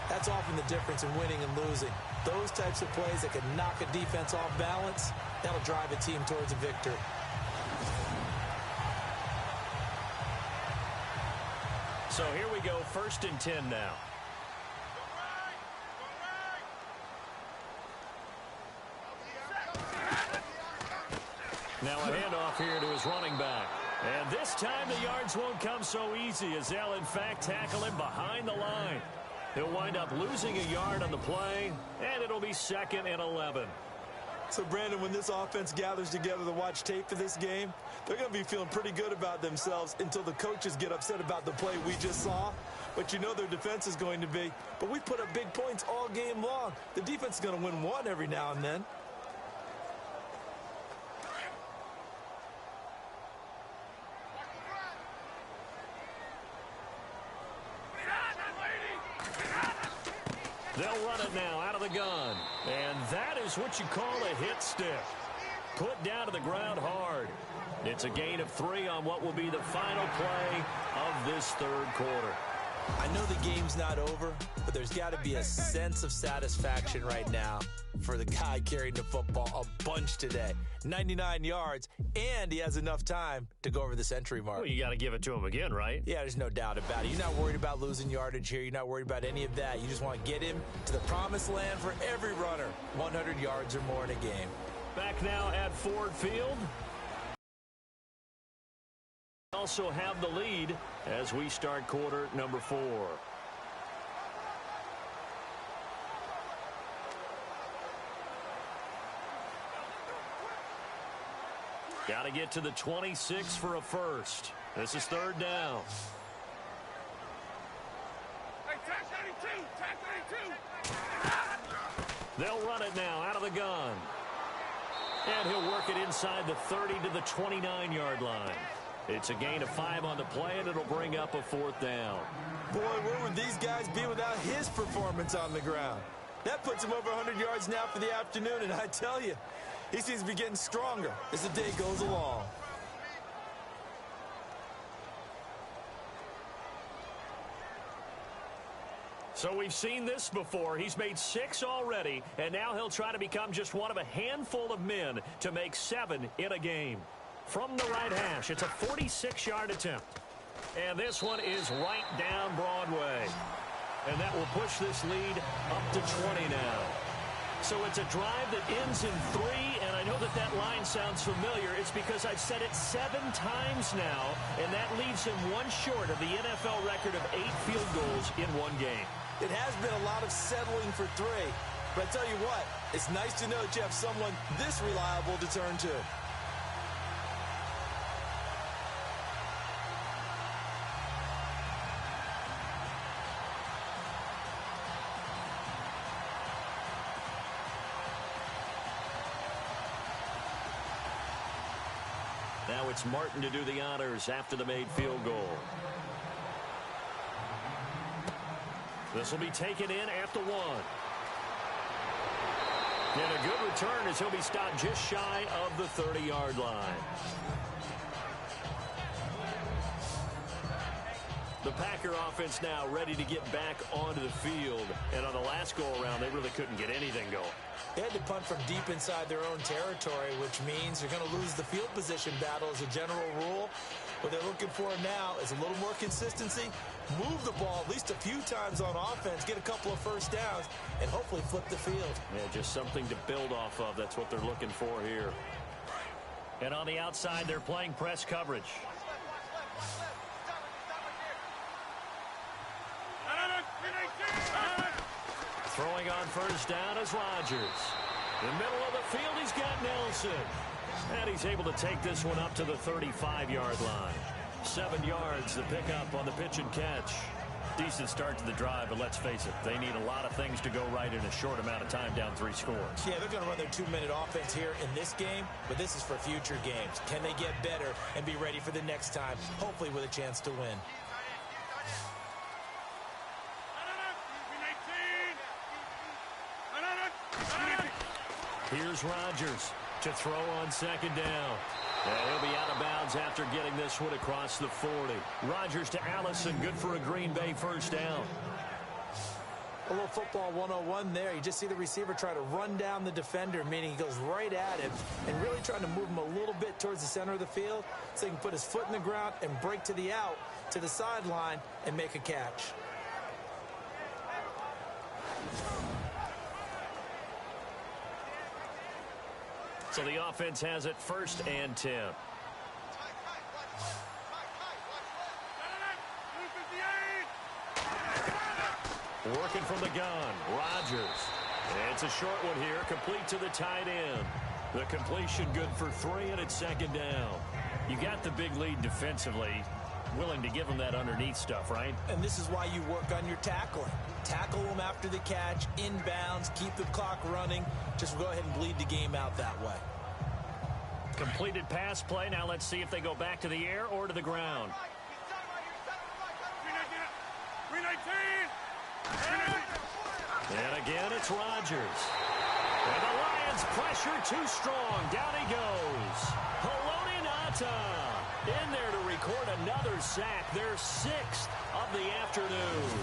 that's often the difference in winning and losing. Those types of plays that can knock a defense off balance, that'll drive a team towards a victory. So here we go, 1st and 10 now. Now a handoff here to his running back. And this time the yards won't come so easy as they'll in fact tackle him behind the line. He'll wind up losing a yard on the play, and it'll be 2nd and 11. So, Brandon, when this offense gathers together to watch tape for this game, they're going to be feeling pretty good about themselves until the coaches get upset about the play we just saw. But you know their defense is going to be. But we put up big points all game long. The defense is going to win one every now and then. They'll run it now out of the gun. And that is what you call a hit stick. Put down to the ground hard. It's a gain of 3 on what will be the final play of this third quarter. I know the game's not over, but there's got to be a sense of satisfaction right now for the guy carrying the football a bunch today. 99 yards, and he has enough time to go over the century mark. Well, you got to give it to him again, right? Yeah, there's no doubt about it. You're not worried about losing yardage here. You're not worried about any of that. You just want to get him to the promised land for every runner. 100 yards or more in a game. Back now at Ford Field. Also have the lead as we start quarter number 4. Got to get to the 26 for a first. This is 3rd down. Hey, tack 92, tack 92. They'll run it now out of the gun. And he'll work it inside the 30 to the 29-yard line. It's a gain of 5 on the play, and it'll bring up a 4th down. Boy, where would these guys be without his performance on the ground? That puts him over 100 yards now for the afternoon, and I tell you, he seems to be getting stronger as the day goes along. So we've seen this before. He's made 6 already, and now he'll try to become just one of a handful of men to make 7 in a game. From the right hash, it's a 46-yard attempt. And this one is right down Broadway. And that will push this lead up to 20 now. So it's a drive that ends in 3, and I know that line sounds familiar. It's because I've said it 7 times now, and that leaves him 1 short of the NFL record of 8 field goals in 1 game. It has been a lot of settling for 3. But I tell you what, it's nice to know that you have someone this reliable to turn to. Now it's Martin to do the honors after the made field goal. This will be taken in at the 1. And a good return as he'll be stopped just shy of the 30-yard line. The Packer offense now ready to get back onto the field. And on the last go-around, they really couldn't get anything going. They had to punt from deep inside their own territory, which means they're going to lose the field position battle as a general rule. What they're looking for now is a little more consistency, move the ball at least a few times on offense, get a couple of first downs, and hopefully flip the field. Yeah, just something to build off of. That's what they're looking for here. And on the outside, they're playing press coverage. Throwing on first down is Rodgers. In the middle of the field, he's got Nelson. And he's able to take this one up to the 35-yard line. 7 yards, the pickup on the pitch and catch. Decent start to the drive, but let's face it, they need a lot of things to go right in a short amount of time, down 3 scores. Yeah, they're going to run their 2-minute offense here in this game, but this is for future games. Can they get better and be ready for the next time, hopefully with a chance to win? Here's Rodgers to throw on second down. And he'll be out of bounds after getting this one across the 40. Rodgers to Allison, good for a Green Bay first down. A little football 101 there. You just see the receiver try to run down the defender, meaning he goes right at him and really trying to move him a little bit towards the center of the field so he can put his foot in the ground and break to the out, to the sideline, and make a catch. So the offense has it 1st and 10. Working from the gun, Rodgers. It's a short one here, complete to the tight end. The completion good for 3, and it's 2nd down. You got the big lead defensively. Willing to give them that underneath stuff, right? And this is why you work on your tackling. Tackle them after the catch, inbounds, keep the clock running. Just go ahead and bleed the game out that way. Completed pass play. Now let's see if they go back to the air or to the ground. And again, it's Rodgers. And the Lions pressure too strong. Down he goes. Haloti Ngata in there to record another sack. Their 6th of the afternoon.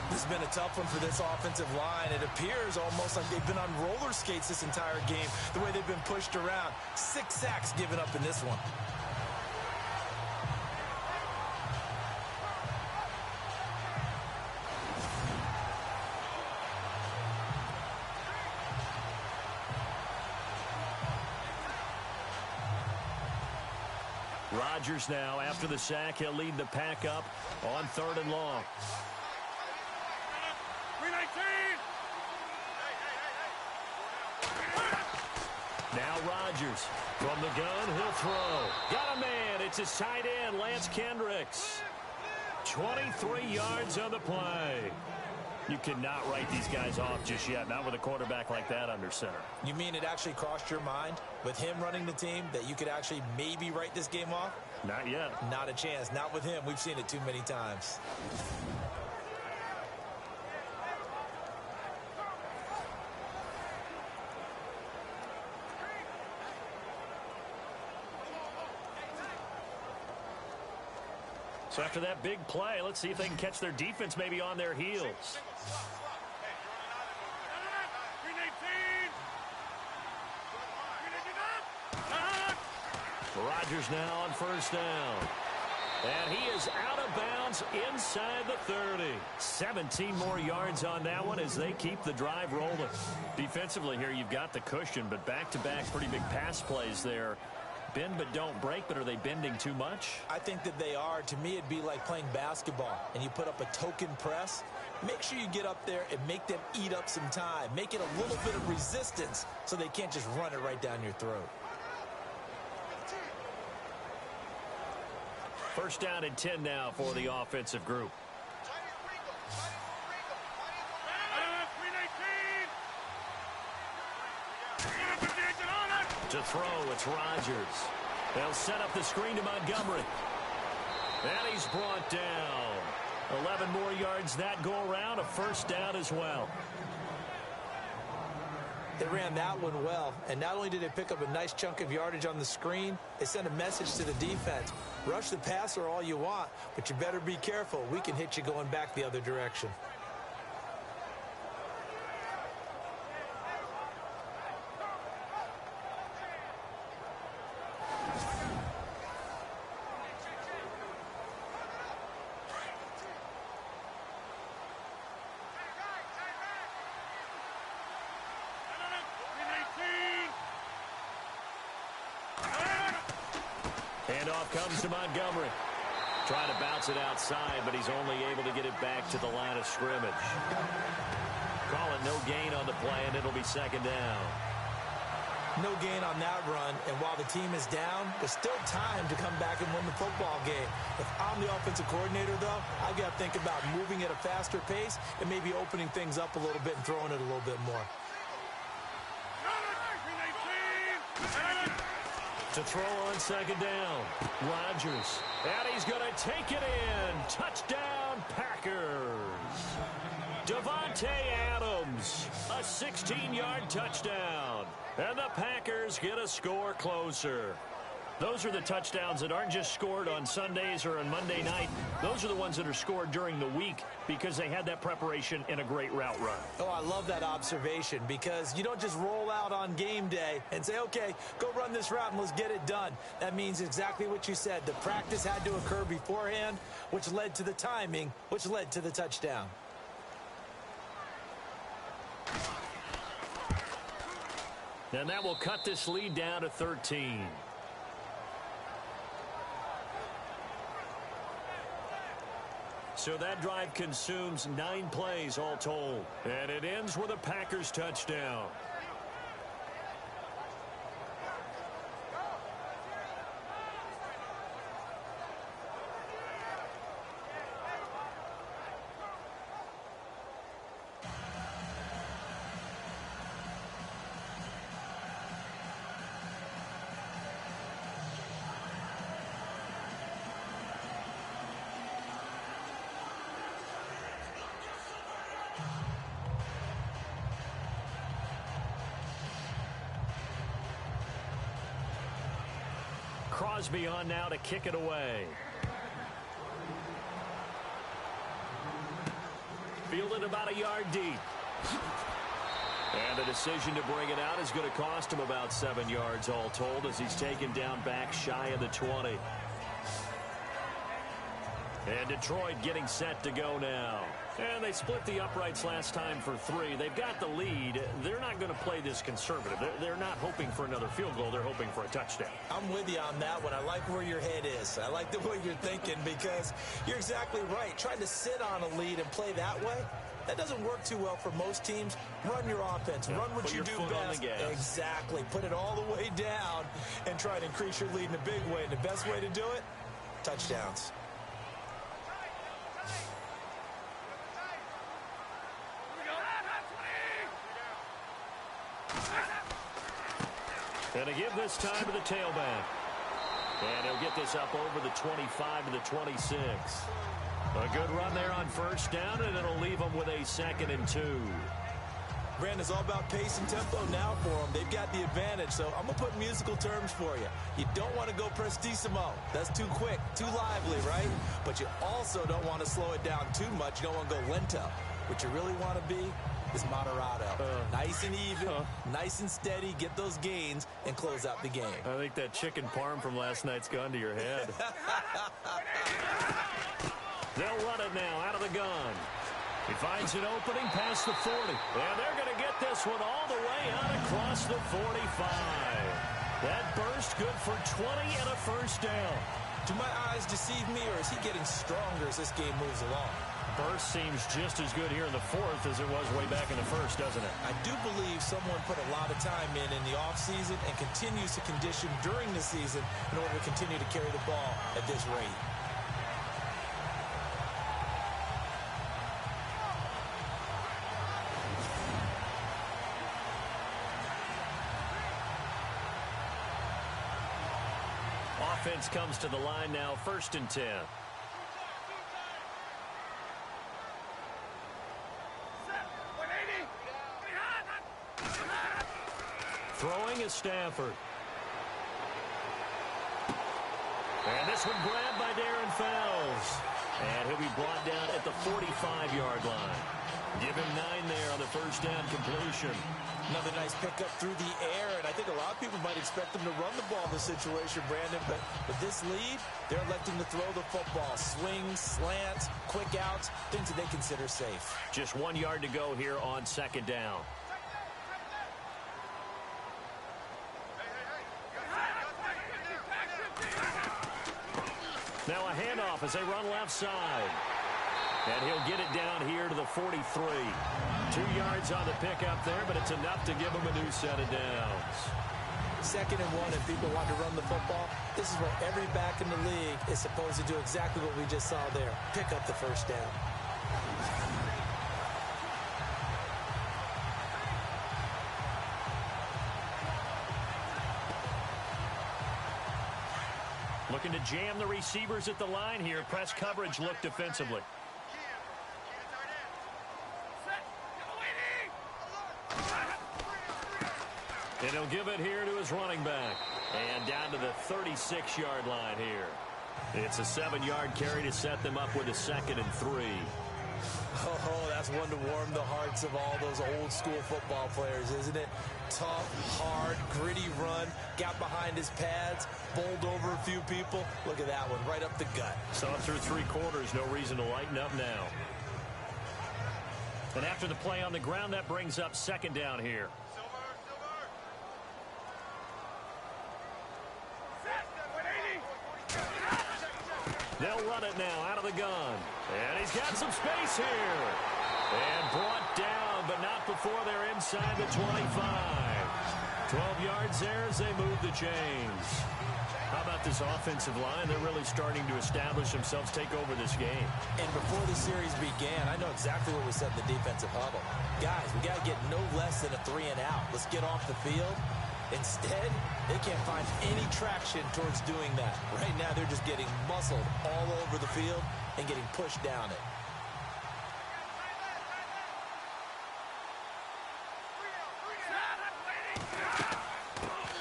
This has been a tough one for this offensive line. It appears almost like they've been on roller skates this entire game, the way they've been pushed around. 6 sacks given up in this one. Rodgers now, after the sack, he'll lead the pack up on 3rd and long. Now Rodgers from the gun, he'll throw. Got a man, it's his tight end, Lance Kendricks. 23 yards on the play. You cannot write these guys off just yet, not with a quarterback like that under center. You mean it actually crossed your mind with him running the team that you could actually maybe write this game off? Not yet. Not a chance. Not with him. We've seen it too many times. So after that big play, let's see if they can catch their defense maybe on their heels. Rodgers now on first down. And he is out of bounds inside the 30. 17 more yards on that one as they keep the drive rolling. Defensively here, you've got the cushion, but back-to-back pretty big pass plays there. Bend but don't break, but are they bending too much? I think that they are. To me, it'd be like playing basketball, and you put up a token press. Make sure you get up there and make them eat up some time. Make it a little bit of resistance so they can't just run it right down your throat. First down and 10 now for the offensive group. To throw, it's Rodgers. They'll set up the screen to Montgomery. And he's brought down. 11 more yards that go around, a first down as well. They ran that one well, and not only did they pick up a nice chunk of yardage on the screen, they sent a message to the defense. Rush the passer all you want, but you better be careful. We can hit you going back the other direction. Handoff comes to Montgomery. Trying to bounce it outside, but he's only able to get it back to the line of scrimmage. Call it no gain on the play, and it'll be second down. No gain on that run, and while the team is down, there's still time to come back and win the football game. If I'm the offensive coordinator, though, I've got to think about moving at a faster pace and maybe opening things up a little bit and throwing it a little bit more. To throw on second down, Rodgers. And he's going to take it in. Touchdown, Packers. Davante Adams, a 16-yard touchdown. And the Packers get a score closer. Those are the touchdowns that aren't just scored on Sundays or on Monday night. Those are the ones that are scored during the week because they had that preparation in a great route run. Oh, I love that observation because you don't just roll out on game day and say, okay, go run this route and let's get it done. That means exactly what you said. The practice had to occur beforehand, which led to the timing, which led to the touchdown. And that will cut this lead down to 13. So that drive consumes 9 plays all told. And it ends with a Packers touchdown. Crosby on now to kick it away. Fielded about a yard deep. And the decision to bring it out is going to cost him about 7 yards all told as he's taken down back shy of the 20. And Detroit getting set to go now. And they split the uprights last time for 3. They've got the lead. They're not going to play this conservative. They're not hoping for another field goal. They're hoping for a touchdown. I'm with you on that one. I like where your head is. I like the way you're thinking because you're exactly right. Trying to sit on a lead and play that way, that doesn't work too well for most teams. Run your offense. Run what you do best. Exactly. Put it all the way down and try to increase your lead in a big way. And the best way to do it, touchdowns. And to give this time to the tailback. And he'll get this up over the 25 to the 26. A good run there on first down, and it'll leave them with a 2nd and 2. Brandon, it's all about pace and tempo now for them. They've got the advantage, so I'm going to put musical terms for you. You don't want to go prestissimo. That's too quick, too lively, right? But you also don't want to slow it down too much. You don't want to go lento. What you really want to be is moderato. Nice and even, nice and steady, get those gains, and close out the game. I think that chicken parm from last night's gone to your head. They'll run it now out of the gun. He finds an opening past the 40. And they're going to get this one all the way out across the 45. That burst good for 20 and a first down. Do my eyes deceive me, or is he getting stronger as this game moves along? Burst seems just as good here in the 4th as it was way back in the 1st, doesn't it? I do believe someone put a lot of time in the offseason and continues to condition during the season in order to continue to carry the ball at this rate. Offense comes to the line now, 1st and 10. Throwing is Stafford. And this one grabbed by Darren Fells. And he'll be brought down at the 45-yard line. Give him 9 there on the first down completion. Another nice pickup through the air, and I think a lot of people might expect them to run the ball in this situation, Brandon, but with this lead, they're electing to throw the football. Swings, slants, quick outs, things that they consider safe. Just 1 yard to go here on 2nd down. Now a handoff as they run left side. And he'll get it down here to the 43. 2 yards on the pickup there, but it's enough to give him a new set of downs. 2nd and 1, and people want to run the football. This is where every back in the league is supposed to do exactly what we just saw there. Pick up the first down. Looking to jam the receivers at the line here. Press coverage look defensively. And he'll give it here to his running back. And down to the 36-yard line here. It's a 7-yard carry to set them up with a 2nd and 3. Oh, that's one to warm the hearts of all those old-school football players, isn't it? Tough, hard, gritty run. Got behind his pads, bowled over a few people. Look at that one, right up the gut. Saw it through 3 quarters. No reason to lighten up now. And after the play on the ground, that brings up 2nd down here. They'll run it now out of the gun. And he's got some space here. And brought down, but not before they're inside the 25. 12 yards there as they move the chains. How about this offensive line? They're really starting to establish themselves, take over this game. And before the series began, I know exactly what we said in the defensive huddle. Guys, we got to get no less than a 3 and out. Let's get off the field. Instead, they can't find any traction towards doing that. Right now, they're just getting muscled all over the field and getting pushed down it.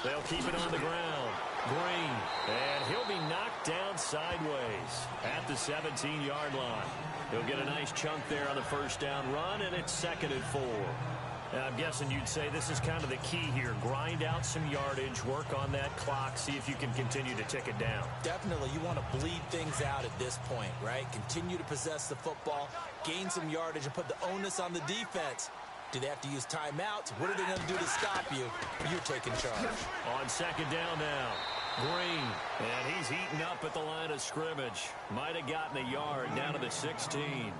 They'll keep it on the ground. Green, and he'll be knocked down sideways at the 17-yard line. He'll get a nice chunk there on the first down run, and it's 2nd and 4. I'm guessing you'd say this is kind of the key here. Grind out some yardage, work on that clock, see if you can continue to tick it down. Definitely. You want to bleed things out at this point, right? Continue to possess the football, gain some yardage, and put the onus on the defense. Do they have to use timeouts? What are they going to do to stop you? You're taking charge. On 2nd down now. Green, and he's eaten up at the line of scrimmage. Might have gotten a yard down to the 16.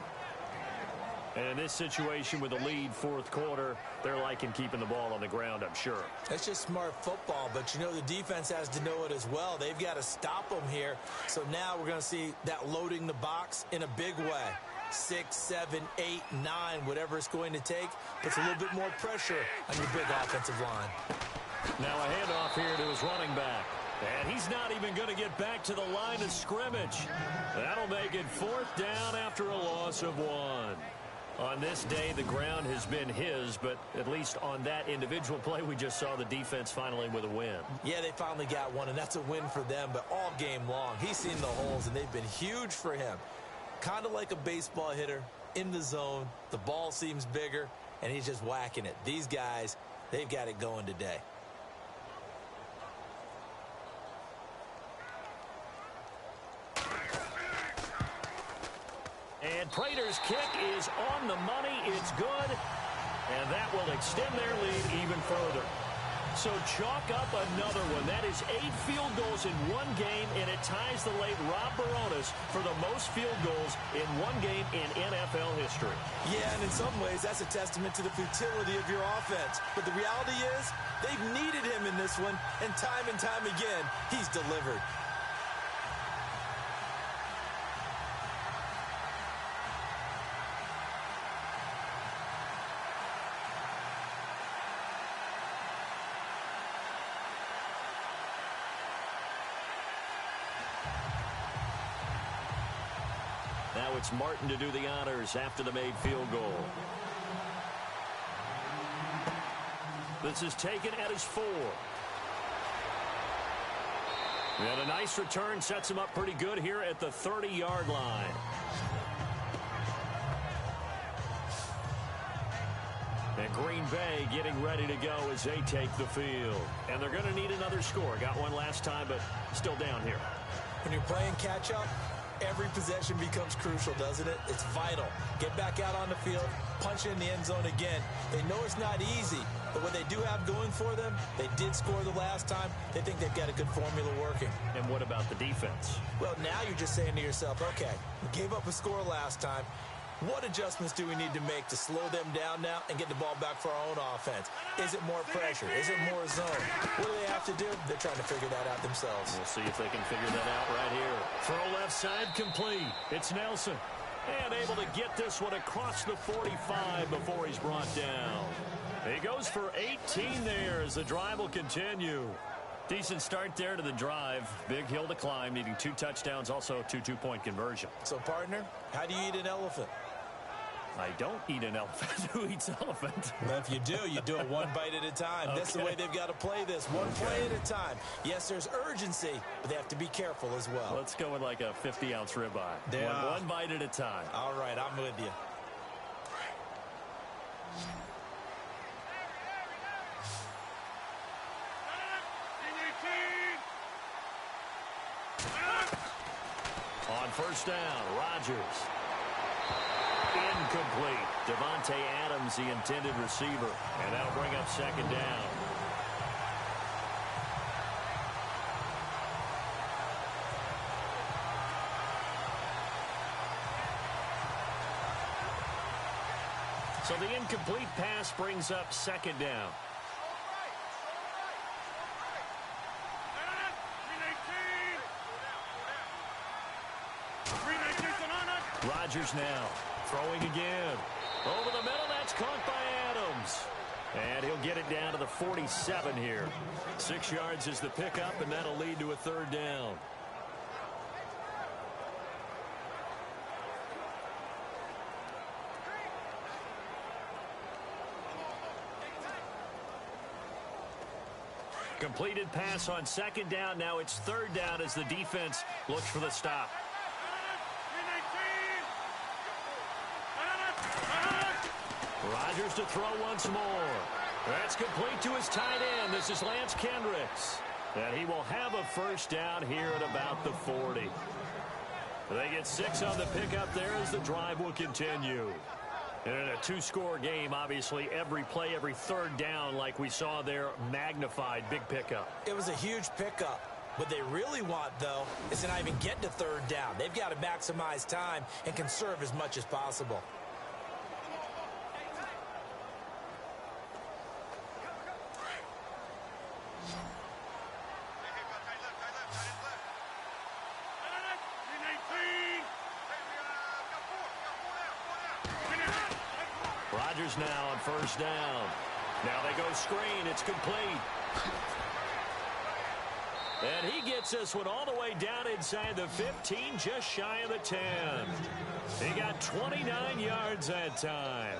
And in this situation with a lead 4th quarter, they're liking keeping the ball on the ground, I'm sure. That's just smart football, but you know the defense has to know it as well. They've got to stop them here. So now we're going to see that loading the box in a big way. 6, 7, 8, 9, whatever it's going to take, puts a little bit more pressure on your big offensive line. Now a handoff here to his running back. And he's not even going to get back to the line of scrimmage. That'll make it 4th down after a loss of 1. On this day, the ground has been his, but at least on that individual play, we just saw the defense finally with a win. Yeah, they finally got one, and that's a win for them, but all game long, he's seen the holes, and they've been huge for him. Kind of like a baseball hitter in the zone. The ball seems bigger, and he's just whacking it. These guys, they've got it going today. And Prater's kick is on the money. It's good. And that will extend their lead even further. So chalk up another one. That is 8 field goals in one game, and it ties the late Rob Baronis for the most field goals in one game in NFL history. Yeah, and in some ways, that's a testament to the futility of your offense. But the reality is, they've needed him in this one, and time again, he's delivered. Now it's Martin to do the honors after the made field goal. This is taken at his 4. And a nice return sets him up pretty good here at the 30-yard line. And Green Bay getting ready to go as they take the field. And they're going to need another score. Got one last time, but still down here. When you're playing catch-up, every possession becomes crucial, doesn't it? It's vital. Get back out on the field, punch in the end zone again. They know it's not easy, but what they do have going for them, they did score the last time. They think they've got a good formula working. And what about the defense? Well, now you're just saying to yourself, okay, we gave up a score last time. What adjustments do we need to make to slow them down now and get the ball back for our own offense? Is it more pressure? Is it more zone? What do they have to do? They're trying to figure that out themselves. We'll see if they can figure that out right here. Throw left side complete. It's Nelson. And able to get this one across the 45 before he's brought down. He goes for 18 there as the drive will continue. Decent start there to the drive. Big hill to climb, needing 2 touchdowns, also 2 two-point conversion. So, partner, how do you eat an elephant? I don't eat an elephant. Who eats elephant? Well, if you do it one bite at a time. Okay. That's the way they've got to play this, one play at a time. Yes, there's urgency, but they have to be careful as well. Let's go with like a 50-ounce ribeye. One bite at a time. All right, I'm with you. On first down, Rodgers. Incomplete. Devontae Adams, the intended receiver. And that'll bring up second down. So the incomplete pass brings up second down. Rodgers now throwing again. Over the middle, that's caught by Adams. And he'll get it down to the 47 here. 6 yards is the pickup, and that'll lead to a third down. Completed pass on second down. Now it's third down as the defense looks for the stop. Rodgers to throw once more. That's complete to his tight end. This is Lance Kendricks. And he will have a first down here at about the 40. They get 6 on the pickup there as the drive will continue. And in a 2-score game, obviously, every play, every third down, like we saw there, magnified. Big pickup. It was a huge pickup. What they really want, though, is to not even get to third down. They've got to maximize time and conserve as much as possible. Rodgers now on first down. Now they go screen. It's complete. And he gets this one all the way down inside the 15, just shy of the 10. He got 29 yards that time.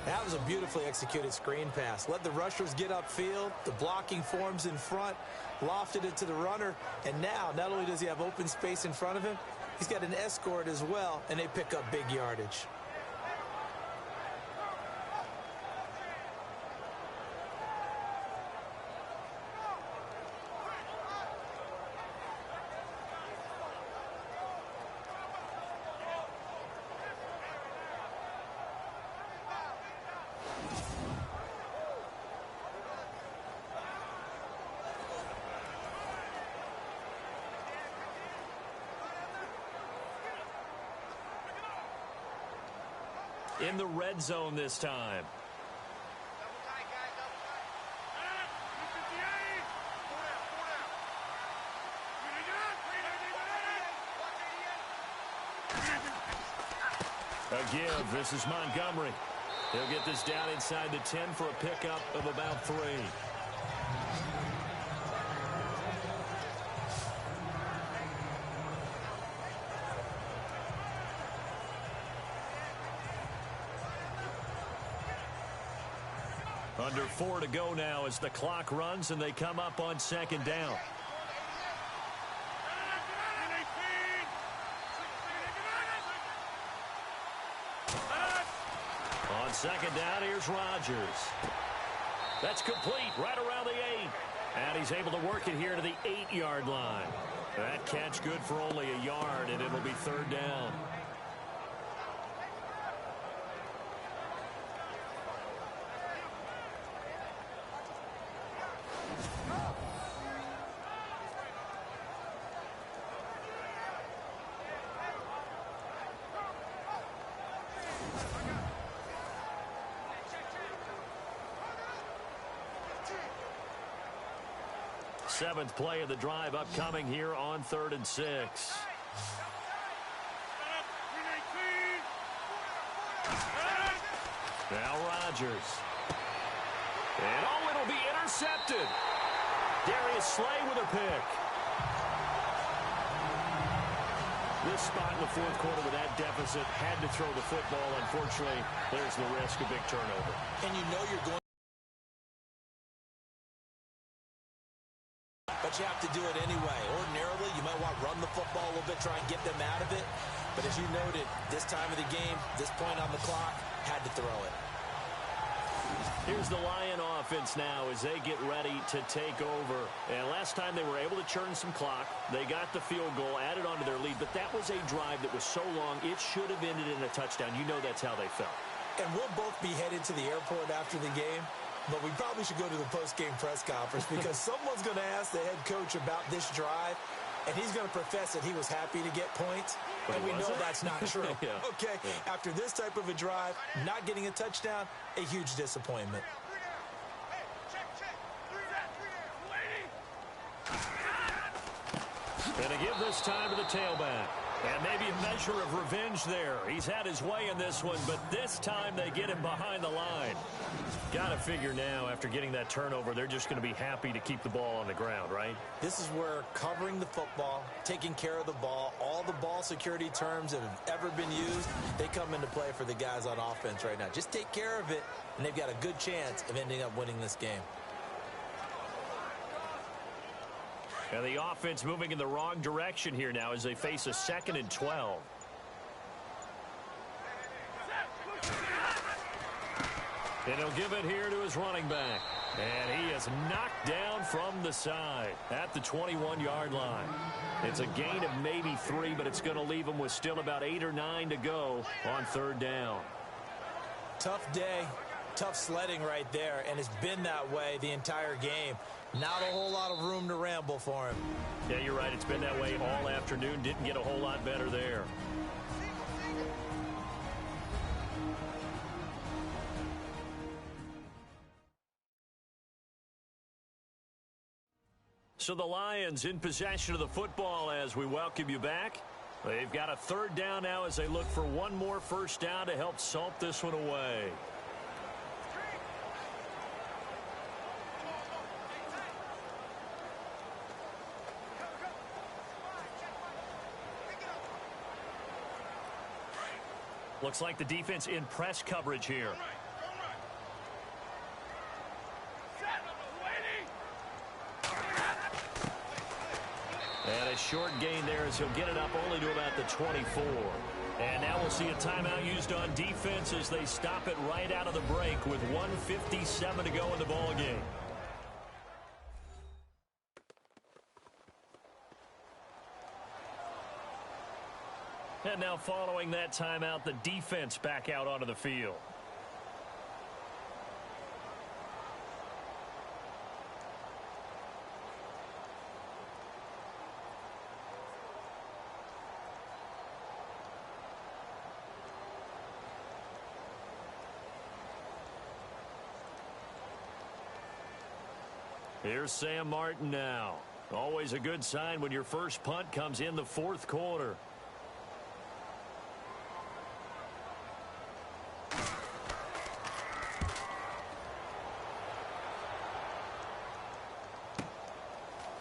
That was a beautifully executed screen pass. Let the rushers get upfield. The blocking forms in front. Lofted it to the runner. And now, not only does he have open space in front of him, he's got an escort as well, and they pick up big yardage. In the red zone this time. A give. This is Montgomery. He'll get this down inside the 10 for a pickup of about 3. Under 4 to go now as the clock runs and they come up on second down. On second down, here's Rodgers. That's complete right around the 8. And he's able to work it here to the 8-yard line. That catch good for only a yard, and it'll be third down. Seventh play of the drive upcoming here on 3rd and 6. Now Rodgers. And it'll be intercepted. Darius Slay with a pick. This spot in the fourth quarter with that deficit, had to throw the football. Unfortunately, there's the risk of big turnover. And you know you're going. But you have to do it anyway. Ordinarily, you might want to run the football a little bit, try and get them out of it. But as you noted, this time of the game, this point on the clock, had to throw it. Here's the Lion offense now as they get ready to take over. And last time they were able to churn some clock. They got the field goal, added on to their lead. But that was a drive that was so long, it should have ended in a touchdown. You know that's how they felt. And we'll both be headed to the airport after the game. But we probably should go to the post-game press conference because someone's going to ask the head coach about this drive, and he's going to profess that he was happy to get points, and we know that's not true. Yeah. Okay, yeah. After this type of a drive, not getting a touchdown, a huge disappointment. And to give this time to the tailback. And maybe a measure of revenge there. He's had his way in this one, but this time they get him behind the line. Got to figure now, after getting that turnover, they're just going to be happy to keep the ball on the ground, right? This is where covering the football, taking care of the ball, all the ball security terms that have ever been used, they come into play for the guys on offense right now. Just take care of it, and they've got a good chance of ending up winning this game. And the offense moving in the wrong direction here now as they face a 2nd and 12. And he'll give it here to his running back. And he is knocked down from the side at the 21-yard line. It's a gain of maybe 3, but it's going to leave him with still about 8 or 9 to go on 3rd down. Tough day, tough sledding right there, and it's been that way the entire game. Not a whole lot of room to ramble for him. Yeah, you're right. It's been that way all afternoon. Didn't get a whole lot better there. So the Lions in possession of the football as we welcome you back. They've got a 3rd down now as they look for one more first down to help salt this one away. Looks like the defense in press coverage here. And a short gain there as he'll get it up only to about the 24. And now we'll see a timeout used on defense as they stop it right out of the break with 1:57 to go in the ball game. And now following that timeout, the defense back out onto the field. Here's Sam Martin now. Always a good sign when your first punt comes in the fourth quarter.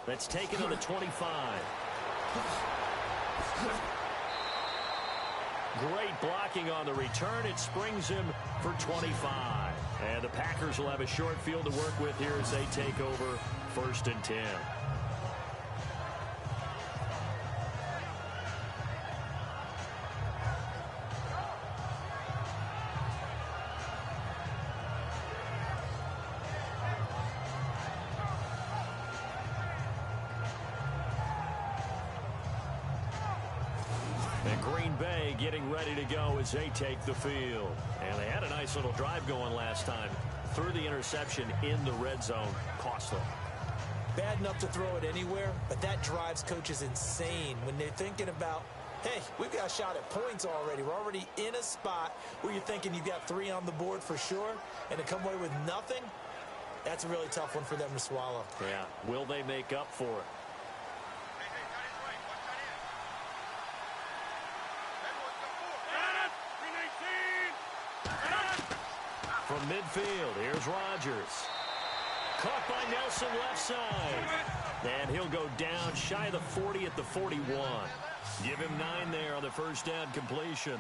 That's taken on the 25. Great blocking on the return. It springs him for 25. And the Packers will have a short field to work with here as they take over 1st and 10. And Green Bay getting ready to go as they take the field. And they had a nice little drive going last time. Threw the interception in the red zone. Cost them. Bad enough to throw it anywhere, but that drives coaches insane when they're thinking about, hey, we've got a shot at points already. We're already in a spot where you're thinking you've got 3 on the board for sure, and to come away with nothing, that's a really tough one for them to swallow. Yeah. Will they make up for it? From midfield, here's Rodgers. Caught by Nelson left side. And he'll go down shy of the 40 at the 41. Give him 9 there on the first down completion.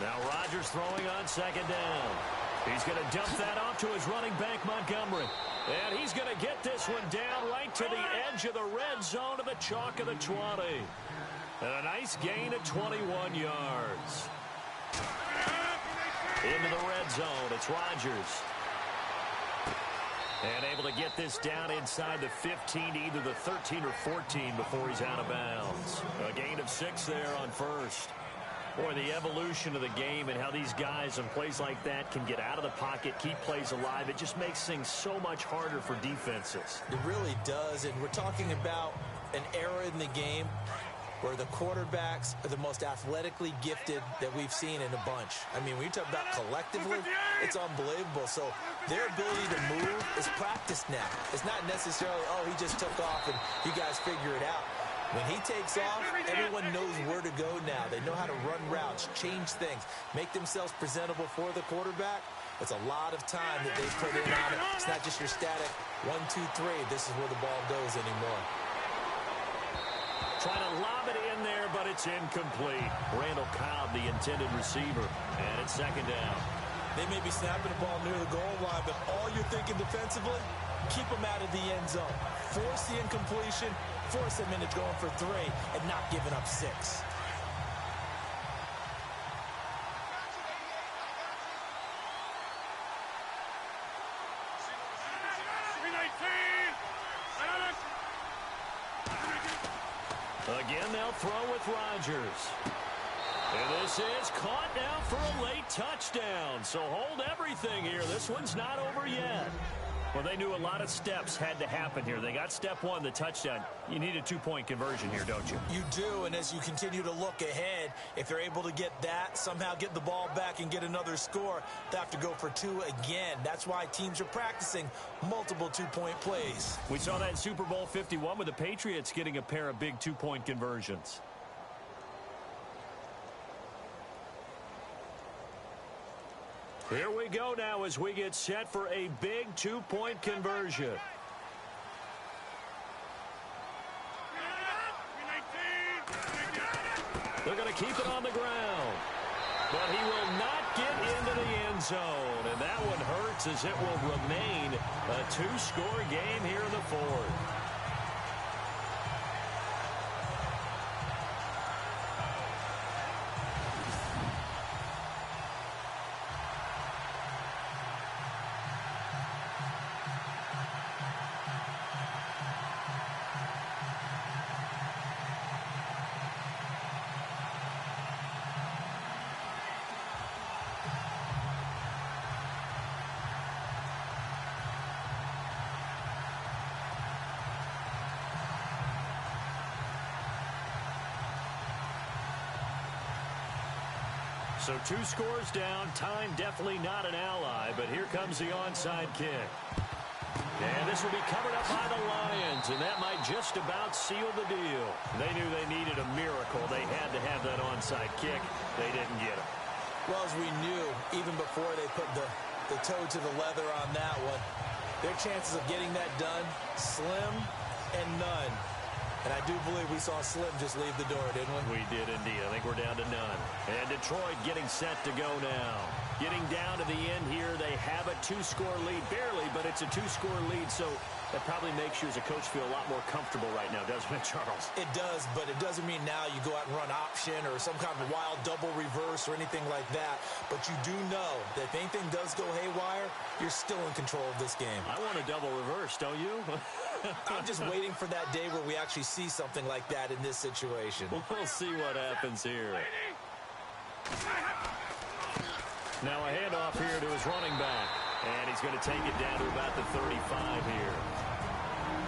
Now Rodgers throwing on 2nd down. He's going to dump that off to his running back, Montgomery. And he's going to get this one down right to the edge of the red zone to the chalk of the 20. And a nice gain of 21 yards. Into the red zone, it's Rodgers. And able to get this down inside the 15 to either the 13 or 14 before he's out of bounds. A gain of 6 there on first. Boy, the evolution of the game and how these guys in plays like that can get out of the pocket, keep plays alive, it just makes things so much harder for defenses. It really does, and we're talking about an era in the game where the quarterbacks are the most athletically gifted that we've seen in a bunch. I mean, when you talk about collectively, it's unbelievable. So their ability to move is practiced now. It's not necessarily, oh, he just took off and you guys figure it out. When he takes off, everyone knows where to go now. They know how to run routes, change things, make themselves presentable for the quarterback. It's a lot of time that they put in on it. It's not just your static 1, 2, 3. This is where the ball goes anymore. Trying to lob it in there, but it's incomplete. Randall Cobb, the intended receiver, and it's 2nd down. They may be snapping the ball near the goal line, but all you're thinking defensively, keep them out of the end zone. Force the incompletion, force them into going for 3, and not giving up 6. Again, they'll throw with Rodgers. And this is caught now for a late touchdown. So hold everything here. This one's not over yet. Well, they knew a lot of steps had to happen here. They got step 1, the touchdown. You need a 2-point conversion here, don't you? You do, and as you continue to look ahead, if they're able to get that, somehow get the ball back and get another score, they have to go for 2 again. That's why teams are practicing multiple 2-point plays. We saw that in Super Bowl 51 with the Patriots getting a pair of big 2-point conversions. Here we go now as we get set for a big 2-point conversion. They're going to keep it on the ground. But he will not get into the end zone. And that one hurts as it will remain a two-score game here in the fourth. So 2 scores down. Time definitely not an ally, but here comes the onside kick. And this will be covered up by the Lions, and that might just about seal the deal. They knew they needed a miracle. They had to have that onside kick. They didn't get it. Well, as we knew, even before they put the toe to the leather on that one, their chances of getting that done, slim and none. And I do believe we saw Slim just leave the door, didn't we? We did indeed. I think we're down to none. And Detroit getting set to go now. Getting down to the end here. They have a 2-score lead. Barely, but it's a 2-score lead. So that probably makes you as a coach feel a lot more comfortable right now, doesn't it, Charles? It does, but it doesn't mean now you go out and run option or some kind of wild double reverse or anything like that. But you do know that if anything does go haywire, you're still in control of this game. I want a double reverse, don't you? I'm just waiting for that day where we actually see something like that in this situation. We'll see what happens here. Now a handoff here to his running back. And he's going to take it down to about the 35 here.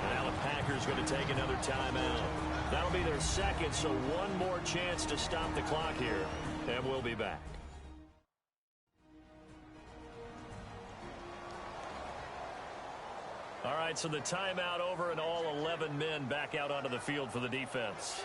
And now the Packers going to take another timeout. That'll be their second, so one more chance to stop the clock here. And we'll be back. All right, so the timeout over and all 11 men back out onto the field for the defense.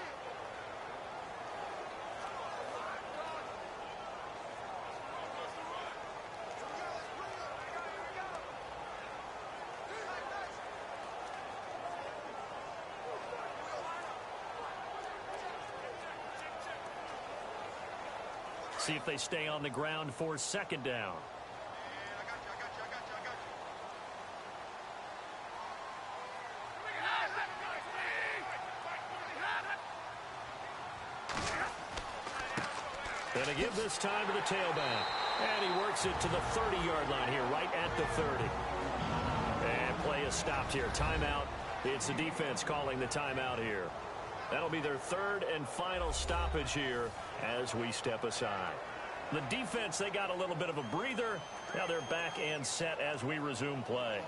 See if they stay on the ground for second down. And to give this time to the tailback. And he works it to the 30-yard line here, right at the 30. And play is stopped here. Timeout. It's the defense calling the timeout here. That'll be their third and final stoppage here as we step aside. The defense, they got a little bit of a breather. Now they're back and set as we resume play.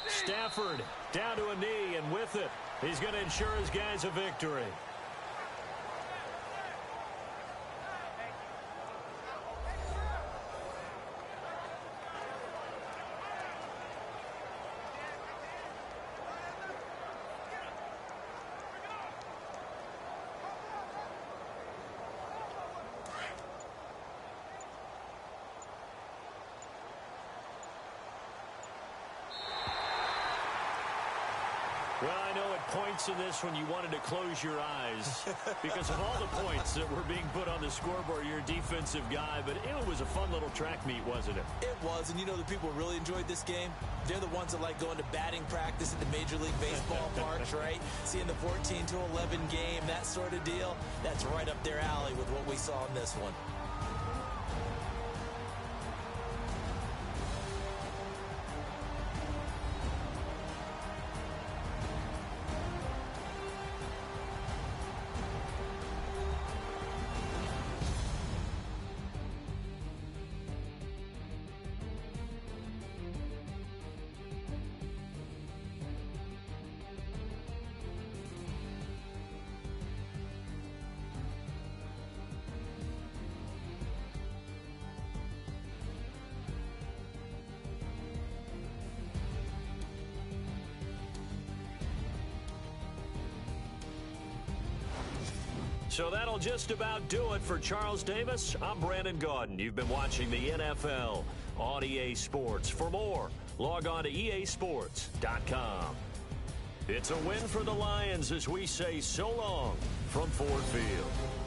Stafford down to a knee, and with it, he's going to ensure his guys a victory. Well, I know at points in this when you wanted to close your eyes because of all the points that were being put on the scoreboard. You're a defensive guy, but it was a fun little track meet, wasn't it? It was, and you know the people who really enjoyed this game? They're the ones that like going to batting practice at the Major League Baseball parks, right? Seeing the 14-11 game, that sort of deal. That's right up their alley with what we saw in this one. So that'll just about do it for Charles Davis. I'm Brandon Gaudin. You've been watching the NFL on EA Sports. For more, log on to easports.com. It's a win for the Lions as we say so long from Ford Field.